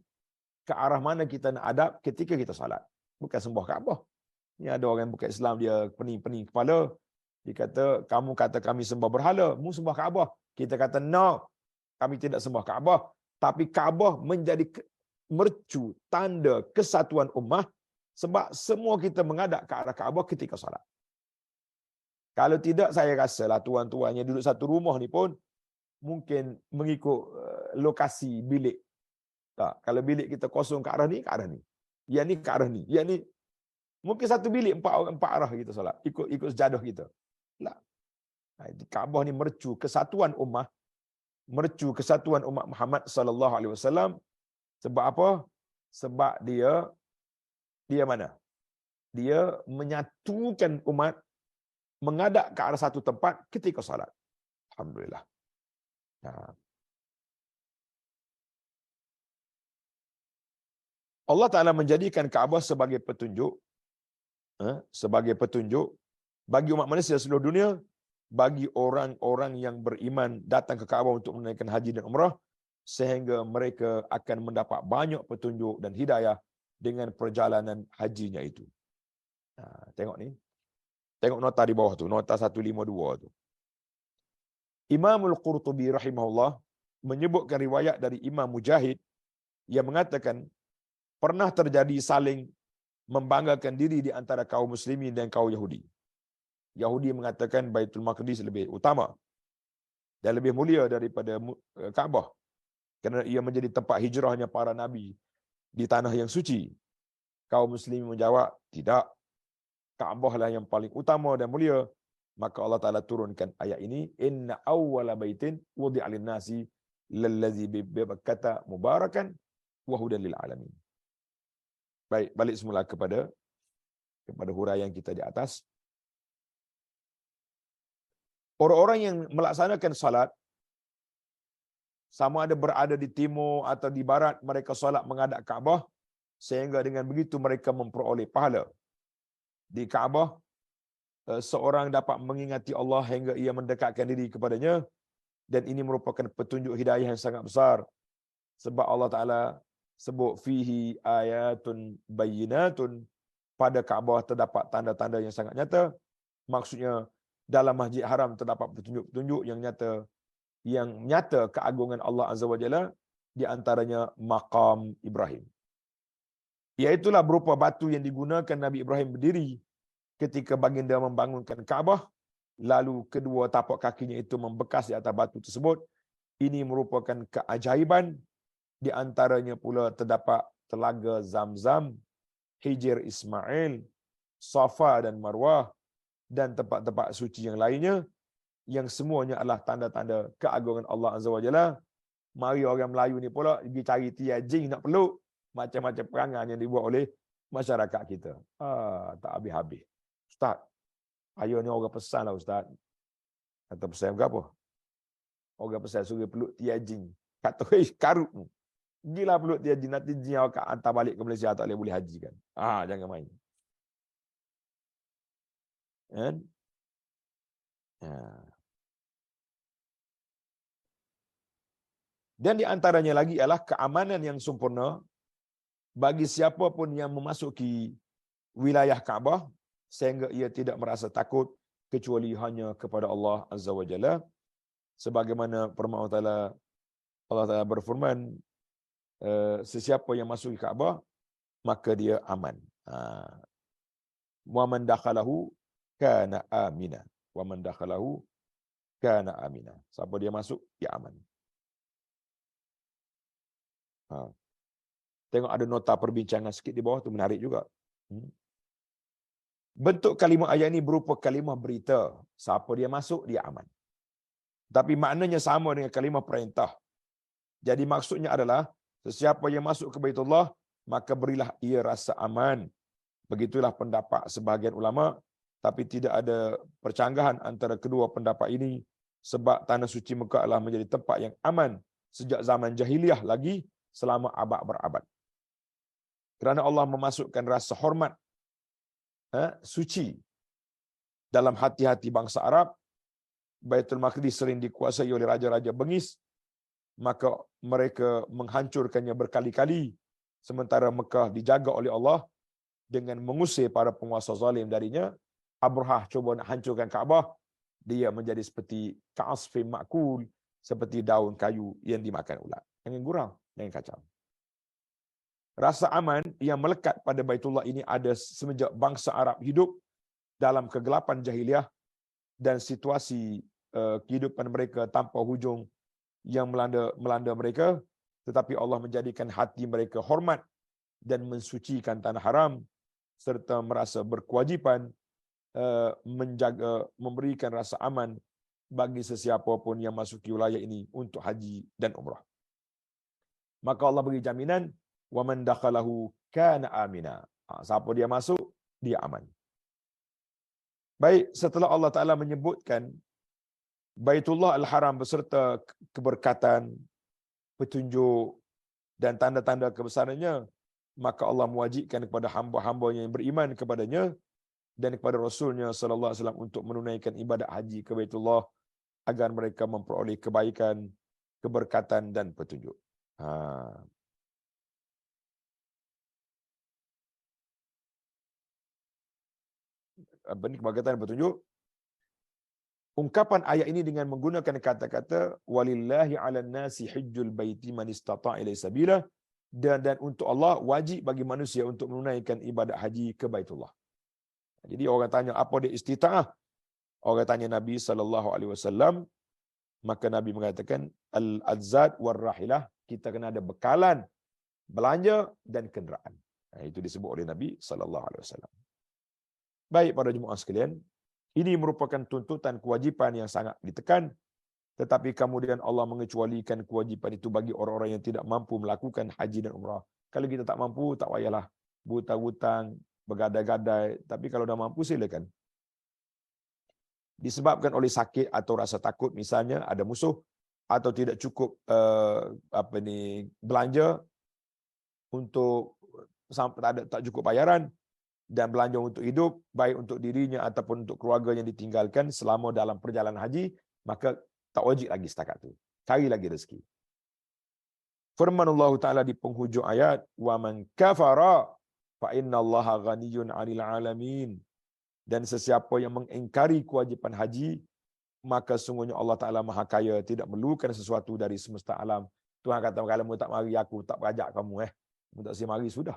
ke arah mana kita nak hadap ketika kita salat. Bukan sembah Kaabah. Ni ada orang bukan Islam, dia pening-pening kepala. Dia kata, kamu kata kami sembah berhala, mu sembah Kaabah. Kita kata, no, kami tidak sembah Kaabah. Tapi Kaabah menjadi mercu, tanda kesatuan ummah, sebab semua kita menghadap ke arah Kaabah ketika salat. Kalau tidak, saya rasalah tuan-tuan yang duduk satu rumah ni pun mungkin mengikut lokasi bilik. Tak, kalau bilik kita kosong ke arah ni, Yang ni ke arah ni. Yang ni mungkin satu bilik empat arah kita solat. Ikut sejadah kita. Tak. Kaabah ni mercu kesatuan ummah, mercu kesatuan umat Muhammad sallallahu alaihi wasallam. Sebab apa? Sebab dia mana? Dia menyatukan umat menghadap ke arah satu tempat ketika salat. Alhamdulillah. Allah Ta'ala menjadikan Kaabah sebagai petunjuk bagi umat manusia seluruh dunia, bagi orang-orang yang beriman datang ke Kaabah untuk menunaikan haji dan umrah, sehingga mereka akan mendapat banyak petunjuk dan hidayah dengan perjalanan hajinya itu. Tengok ni. Tengok nota di bawah tu, nota 152 tu. Imamul Qurtubi rahimahullah menyebutkan riwayat dari Imam Mujahid yang mengatakan pernah terjadi saling membanggakan diri di antara kaum muslimin dan kaum Yahudi. Yahudi mengatakan Baitul Maqdis lebih utama dan lebih mulia daripada Kaabah kerana ia menjadi tempat hijrahnya para nabi di tanah yang suci. Kaum muslimin menjawab, tidak. Kaabah lah yang paling utama dan mulia. Maka Allah Ta'ala turunkan ayat ini, inna awwala baitin wudi'a lin-nasi lallazi bi Bakkata mubarakan wa hudan lil alamin. Baik, balik semula kepada huraian kita di atas. Orang-orang yang melaksanakan salat, sama ada berada di timur atau di barat, mereka salat menghadap Kaabah, sehingga dengan begitu mereka memperoleh pahala. Di Kaabah, seorang dapat mengingati Allah hingga ia mendekatkan diri kepadanya, dan ini merupakan petunjuk hidayah yang sangat besar. Sebab Allah Ta'ala sebut fihi ayatun bayyinatun, pada Kaabah terdapat tanda-tanda yang sangat nyata. Maksudnya dalam Masjid Haram terdapat petunjuk-petunjuk yang nyata keagungan Allah Azza wa Jalla, di antaranya maqam Ibrahim. Iaitulah berupa batu yang digunakan Nabi Ibrahim berdiri ketika baginda membangunkan Kaabah, lalu kedua tapak kakinya itu membekas di atas batu tersebut. Ini merupakan keajaiban. Di antaranya pula terdapat telaga Zam-Zam, Hijr Ismail, Safa dan Marwah dan tempat-tempat suci yang lainnya, yang semuanya adalah tanda-tanda keagungan Allah Azza wa Jalla. Mari orang Melayu ni pula pergi cari tiajing nak peluk, macam-macam perangai yang dibuat oleh masyarakat kita. Tak habis-habis. Ustaz, ayo ni orang pesan lah Ustaz. Kata pesan berapa? Orang pesan suruh peluk tiajing. Kata, karut ni. Gila peluk tiajing, nanti jin awak hantar balik ke Malaysia, tak boleh haji kan. Jangan main. Kan? Dan di antaranya lagi adalah keamanan yang sempurna bagi siapa pun yang memasuki wilayah Kaabah sehingga ia tidak merasa takut kecuali hanya kepada Allah Azza wa Jalla. Sebagaimana firman Allah Ta'ala berfirman, sesiapa yang masuk ke Kaabah maka dia aman. Wa man dakhalahu kana amina. Wa man dakhalahu kana amina. Siapa dia masuk, dia aman. Tengok ada nota perbincangan sikit di bawah tu, menarik juga. Bentuk kalimah ayat ini berupa kalimah berita. Siapa dia masuk, dia aman. Tapi maknanya sama dengan kalimah perintah. Jadi maksudnya adalah, sesiapa yang masuk ke Baitullah, maka berilah ia rasa aman. Begitulah pendapat sebahagian ulama, tapi tidak ada percanggahan antara kedua pendapat ini, sebab tanah suci Mekah adalah menjadi tempat yang aman sejak zaman jahiliyah lagi, selama abad berabad. Kerana Allah memasukkan rasa hormat suci dalam hati-hati bangsa Arab. Baitul Maqdis sering dikuasai oleh raja-raja bengis, maka mereka menghancurkannya berkali-kali, sementara Mekah dijaga oleh Allah dengan mengusir para penguasa zalim darinya. Abrahah cuba nak hancurkan Kaabah, dia menjadi seperti ka'asfin ma'kul, seperti daun kayu yang dimakan ulat. Jangan gurau, jangan kacau. Rasa aman yang melekat pada Baitullah ini ada semenjak bangsa Arab hidup dalam kegelapan jahiliah dan situasi kehidupan mereka tanpa hujung yang melanda mereka, tetapi Allah menjadikan hati mereka hormat dan mensucikan tanah haram, serta merasa berkewajipan menjaga, memberikan rasa aman bagi sesiapa pun yang masuki wilayah ini untuk haji dan umrah. Maka Allah beri jaminan, wa man dakhalahu kana amina. Siapa dia masuk, dia aman. Baik, setelah Allah Ta'ala menyebutkan Baitullah Al-Haram beserta keberkatan, petunjuk dan tanda-tanda kebesarannya, maka Allah mewajibkan kepada hamba-hambanya yang beriman kepadanya dan kepada Rasulnya sallallahu alaihi wasallam untuk menunaikan ibadat haji ke Baitullah agar mereka memperoleh kebaikan, keberkatan dan petunjuk. Apa ni keberkatan dan petunjuk? Ungkapan ayat ini dengan menggunakan kata-kata walillahi 'alan nasi hajjul baiti man istata' ilaihi sabila, dan untuk Allah wajib bagi manusia untuk menunaikan ibadat haji ke Baitullah. Jadi orang tanya apa dia istita'ah? Orang tanya Nabi sallallahu alaihi wasallam, maka Nabi mengatakan al-adzad war-rahilah, kita kena ada bekalan, belanja dan kenderaan. Itu disebut oleh Nabi sallallahu alaihi wasallam. Baik para jemaah sekalian, ini merupakan tuntutan kewajipan yang sangat ditekan, tetapi kemudian Allah mengecualikan kewajipan itu bagi orang-orang yang tidak mampu melakukan haji dan umrah. Kalau kita tak mampu, tak payahlah hutang-hutang, bergadai-gadai, tapi kalau dah mampu silakan. Disebabkan oleh sakit atau rasa takut, misalnya ada musuh, atau tidak cukup belanja untuk tak cukup bayaran, dan belanja untuk hidup, baik untuk dirinya ataupun untuk keluarga yang ditinggalkan selama dalam perjalanan haji, maka tak wajib lagi setakat itu. Cari lagi rezeki. Firman Allah Ta'ala di penghujung ayat, wa man kafara fa innallaha ghaniyyun 'anil 'alamin. Dan sesiapa yang mengingkari kewajipan haji, maka sungguhnya Allah Ta'ala Maha Kaya, tidak memerlukan sesuatu dari semesta alam. Tuhan kata, kalau kamu tak mari, aku tak berajak kamu. Kamu tak mari, sudah.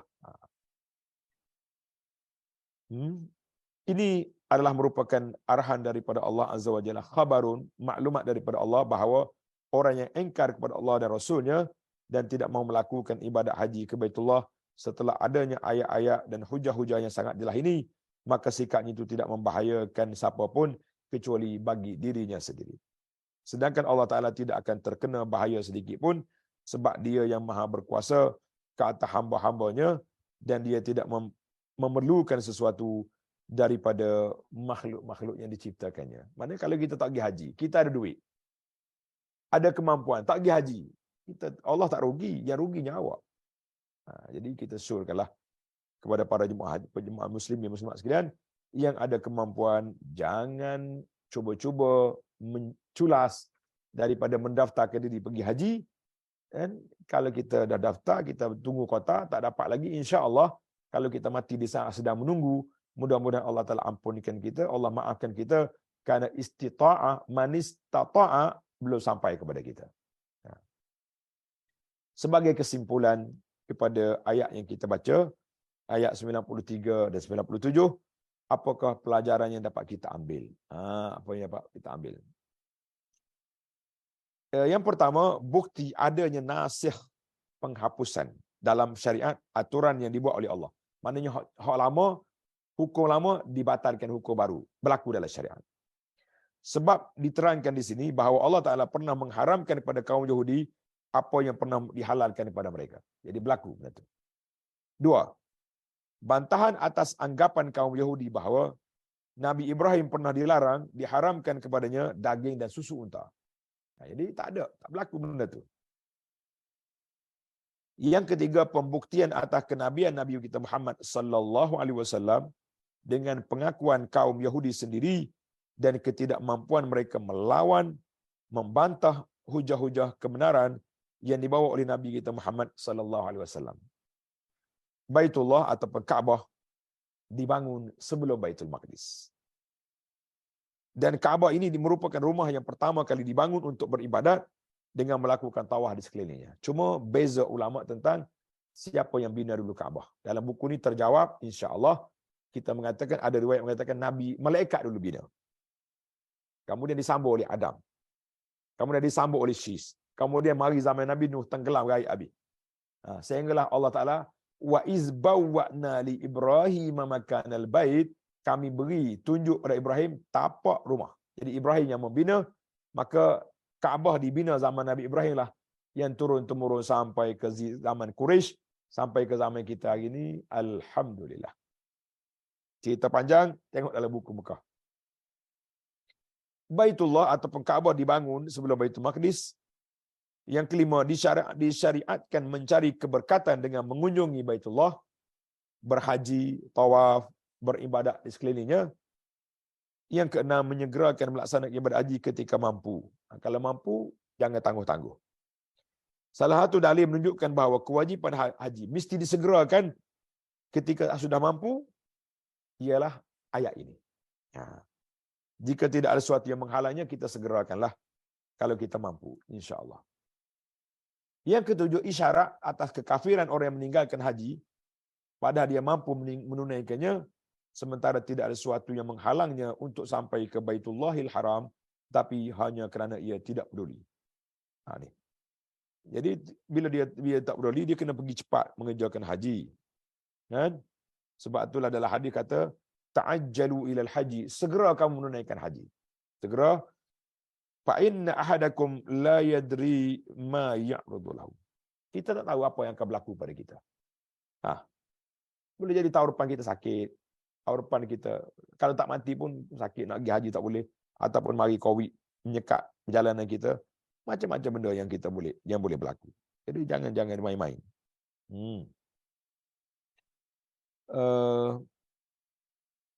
Ini adalah merupakan arahan daripada Allah Azza wa Jalla, khabarun, maklumat daripada Allah bahawa orang yang engkar kepada Allah dan Rasulnya dan tidak mau melakukan ibadat haji ke Baitullah setelah adanya ayat-ayat dan hujah-hujah yang sangat jelas ini, maka sikapnya itu tidak membahayakan siapa pun kecuali bagi dirinya sendiri. Sedangkan Allah Ta'ala tidak akan terkena bahaya sedikit pun sebab dia yang maha berkuasa ke atas hamba-hambanya dan dia tidak memerlukan sesuatu daripada makhluk-makhluk yang diciptakannya. Maknanya kalau kita tak pergi haji, kita ada duit, ada kemampuan, tak pergi haji, Allah tak rugi, yang ruginya awak. Jadi kita syorkanlah kepada para jemaah muslimat sekalian yang ada kemampuan, jangan cuba-cuba menculas daripada mendaftarkan diri pergi haji. Dan kalau kita dah daftar, kita tunggu kota, tak dapat lagi, insya-Allah kalau kita mati di saat sedang menunggu, mudah-mudahan Allah Taala ampunkan kita, Allah maafkan kita, kerana istita'ah man istata'a belum sampai kepada kita. Sebagai kesimpulan kepada ayat yang kita baca, ayat 93 dan 97, apakah pelajaran yang dapat kita ambil? Apa yang dapat kita ambil? Yang pertama, bukti adanya nasikh, penghapusan dalam syariat, aturan yang dibuat oleh Allah. Maknanya hak lama, hukum lama dibatalkan hukum baru berlaku dalam syariat. Sebab diterangkan di sini bahawa Allah Ta'ala pernah mengharamkan kepada kaum Yahudi apa yang pernah dihalalkan kepada mereka. Jadi berlaku. Dua, bantahan atas anggapan kaum Yahudi bahawa Nabi Ibrahim pernah dilarang, diharamkan kepadanya daging dan susu unta. Jadi tak berlaku benda tu. Yang ketiga, pembuktian atas kenabian Nabi kita Muhammad sallallahu alaihi wasallam dengan pengakuan kaum Yahudi sendiri dan ketidakmampuan mereka melawan, membantah hujah-hujah kebenaran yang dibawa oleh Nabi kita Muhammad sallallahu alaihi wasallam. Baitullah atau Kaabah dibangun sebelum Baitul Maqdis. Dan Kaabah ini merupakan rumah yang pertama kali dibangun untuk beribadat dengan melakukan tawaf di sekelilingnya. Cuma beza ulama tentang siapa yang bina dulu Kaabah. Dalam buku ini terjawab, insya-Allah kita mengatakan, ada riwayat mengatakan Nabi, malaikat dulu bina. Kemudian disambung oleh Adam. Kemudian disambung oleh Syis. Kemudian mari zaman Nabi Nuh tenggelam air Abi. Sehinggalah Allah Ta'ala, wa izbawwa'na li Ibrahim makanal bait, kami beri tunjuk pada Ibrahim tapak rumah. Jadi Ibrahim yang membina, maka Kaabah dibina zaman Nabi Ibrahim lah, yang turun-temurun sampai ke zaman Quraisy, sampai ke zaman kita hari ini. Alhamdulillah. Cerita panjang, tengok dalam buku Mekah. Baitullah ataupun Kaabah dibangun sebelum Baitul Maqdis. Yang kelima, disyariatkan mencari keberkatan dengan mengunjungi Baitullah, berhaji, tawaf, beribadat di sekelilingnya. Yang keenam, menyegerakan melaksanakan ibadat haji ketika mampu. Kalau mampu, jangan tangguh-tangguh. Salah satu dalil menunjukkan bahawa kewajipan haji mesti disegerakan ketika sudah mampu, ialah ayat ini. Jika tidak ada sesuatu yang menghalangnya, kita segerakanlah kalau kita mampu, insya-Allah. Yang ketujuh, isyarat atas kekafiran orang yang meninggalkan haji, padahal dia mampu menunaikannya, sementara tidak ada sesuatu yang menghalangnya untuk sampai ke Baitullahil Haram, tapi hanya kerana ia tidak peduli. Ni. Jadi bila dia tak peduli, dia kena pergi cepat mengerjakan haji. Kan? Sebab itulah dalam hadis kata, ta'ajjalu ilal haji, segera kamu menunaikan haji. Segera. Fa inna ahadakum la yadri ma ya'rudu lahu. Kita tak tahu apa yang akan berlaku pada kita. Boleh jadi tahun depan kita sakit, tahun depan kita kalau tak mati pun sakit, nak pergi haji tak boleh, ataupun mari Covid menyekat perjalanan kita. Macam-macam benda yang boleh berlaku. Jadi jangan main-main.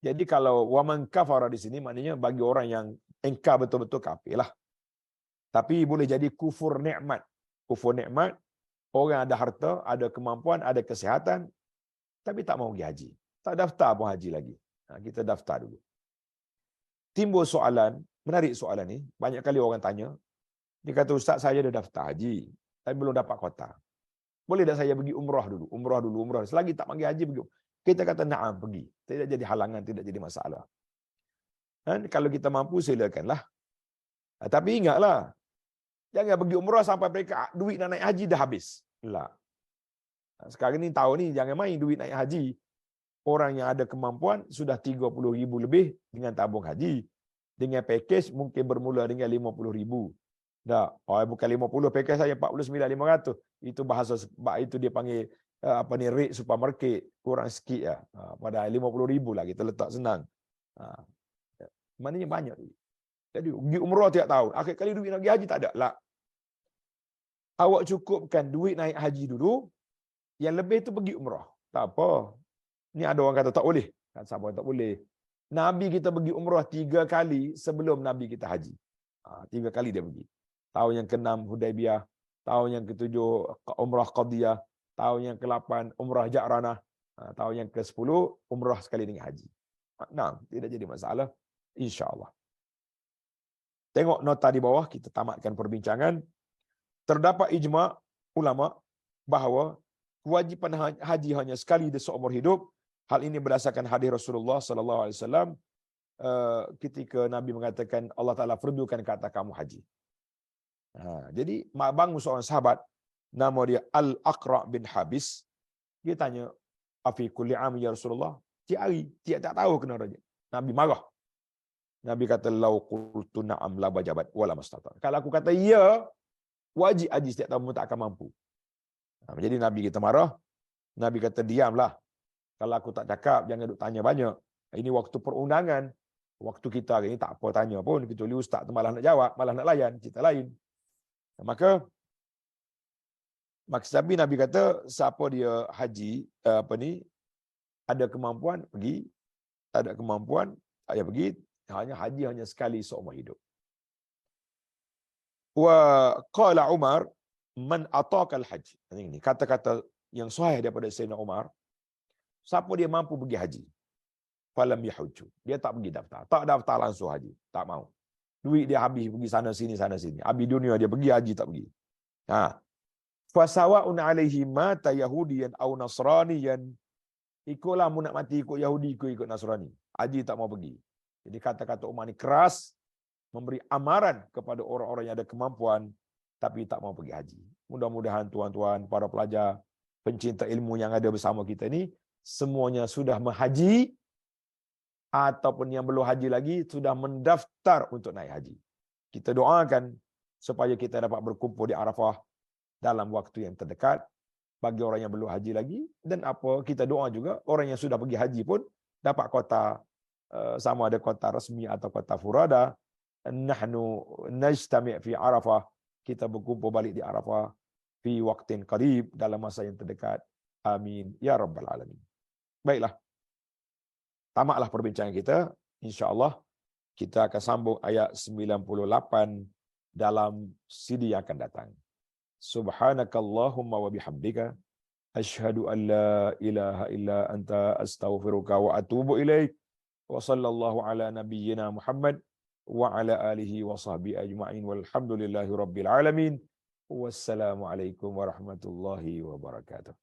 Jadi kalau waman kafara di sini maknanya bagi orang yang engkar betul-betul kafir lah. Tapi boleh jadi kufur nikmat. Kufur nikmat, orang ada harta, ada kemampuan, ada kesihatan, tapi tak mau pergi haji. Tak daftar pun haji lagi. Kita daftar dulu. Timbul soalan, menarik soalan ni. Banyak kali orang tanya. Dia kata, Ustaz, saya dah daftar haji, tapi belum dapat kota. Boleh tak saya pergi umrah dulu? Umrah. Selagi tak pergi haji, pergi. Kita kata, na'am, pergi. Tidak jadi halangan, tidak jadi masalah. Dan kalau kita mampu, silakanlah. Tapi ingatlah, jangan pergi umrah sampai mereka duit nak naik haji dah habis. Lah. Sekarang ni tahun ni, jangan main duit naik haji. orang yang ada kemampuan sudah 30,000 lebih dengan tabung haji. Dengan package mungkin bermula dengan 50,000. Dah, bukan 50 package saya 49,500. Itu bahasa itu dia panggil rate supermarket, kurang sikit ya. Pada 50,000 lah kita letak senang. Maknanya banyak. Jadi pergi umrah tiap tahun. Akhir kali duit nak pergi haji tak ada lah. Awak cukupkan duit naik haji dulu. Yang lebih tu pergi umrah. Tak apa. Ni ada orang kata tak boleh. Kan siapa tak boleh. Nabi kita pergi umrah 3 kali sebelum Nabi kita haji. 3 kali dia pergi. Tahun yang ke-6 Hudaibiyah. Tahun yang ke-7 umrah Qadiyah. Tahun yang ke-8 umrah Ja'ranah. Tahun yang ke-10 umrah sekali dengan haji. Nah, tidak jadi masalah. InsyaAllah. Tengok nota di bawah, kita tamatkan perbincangan. Terdapat ijma' ulama' bahawa kewajipan haji hanya sekali di seumur hidup. Hal ini berdasarkan hadis Rasulullah sallallahu alaihi wasallam ketika Nabi mengatakan Allah Taala fardukan ke atas kamu haji. Jadi bangun seorang sahabat nama dia Al-Aqra bin Habis. Dia tanya, "Afi kulli am ya Rasulullah?" Tiap hari, tak tahu kena raja. Nabi marah. Nabi kata, "Lau qultu na'am la wajabat wala mastata." Kalau aku kata ya, wajib haji setiap tahun pun tak akan mampu. Jadi Nabi kita marah. Nabi kata, "Diamlah. Kalau aku tak cakap, jangan duk tanya banyak. Ini waktu perundangan. Waktu kita hari ini tak apa tanya pun. Kecuali ustaz tu malah nak jawab, malah nak layan. Cerita lain." Maka Nabi kata, siapa dia haji, ada kemampuan, pergi. Tak ada kemampuan, tak payah pergi. Haji hanya sekali seumur hidup. Wa qala Umar, "Man ataka al-hajj." Ini kata-kata yang sahih daripada Sayyidina Umar. Siapa dia mampu pergi haji, falam yahujju. Dia tak pergi daftar. Tak daftar langsung haji. Tak mau. Duit dia habis pergi sana sini. Habis dunia dia pergi haji tak pergi. Fasawa'un alaihi mata yahudiyan au nasraniyan. Ikutlah mu nak mati ikut Yahudi, ikut Nasrani. Haji tak mau pergi. Jadi kata-kata Umar ni keras, memberi amaran kepada orang-orang yang ada kemampuan tapi tak mau pergi haji. Mudah-mudahan tuan-tuan, para pelajar, pencinta ilmu yang ada bersama kita ni, semuanya sudah menghaji ataupun yang belum haji lagi sudah mendaftar untuk naik haji. Kita doakan supaya kita dapat berkumpul di Arafah dalam waktu yang terdekat bagi orang yang belum haji lagi, dan kita doa juga orang yang sudah pergi haji pun dapat kota, sama ada kota resmi atau kota furada. Nahnu najtami' fi Arafah, kita berkumpul balik di Arafah fi waqtin qarib, dalam masa yang terdekat. Amin ya rabbal alamin. Baiklah. Tamatlah perbincangan kita. Insya-Allah kita akan sambung ayat 98 dalam CD yang akan datang. Subhanakallahumma wa bihamdika asyhadu an la ilaha illa anta astaghfiruka wa atubu ilaik. Wa sallallahu ala nabiyyina Muhammad wa ala alihi wa sahbihi ajma'in walhamdulillahi rabbil alamin. Wassalamu alaikum warahmatullahi wabarakatuh.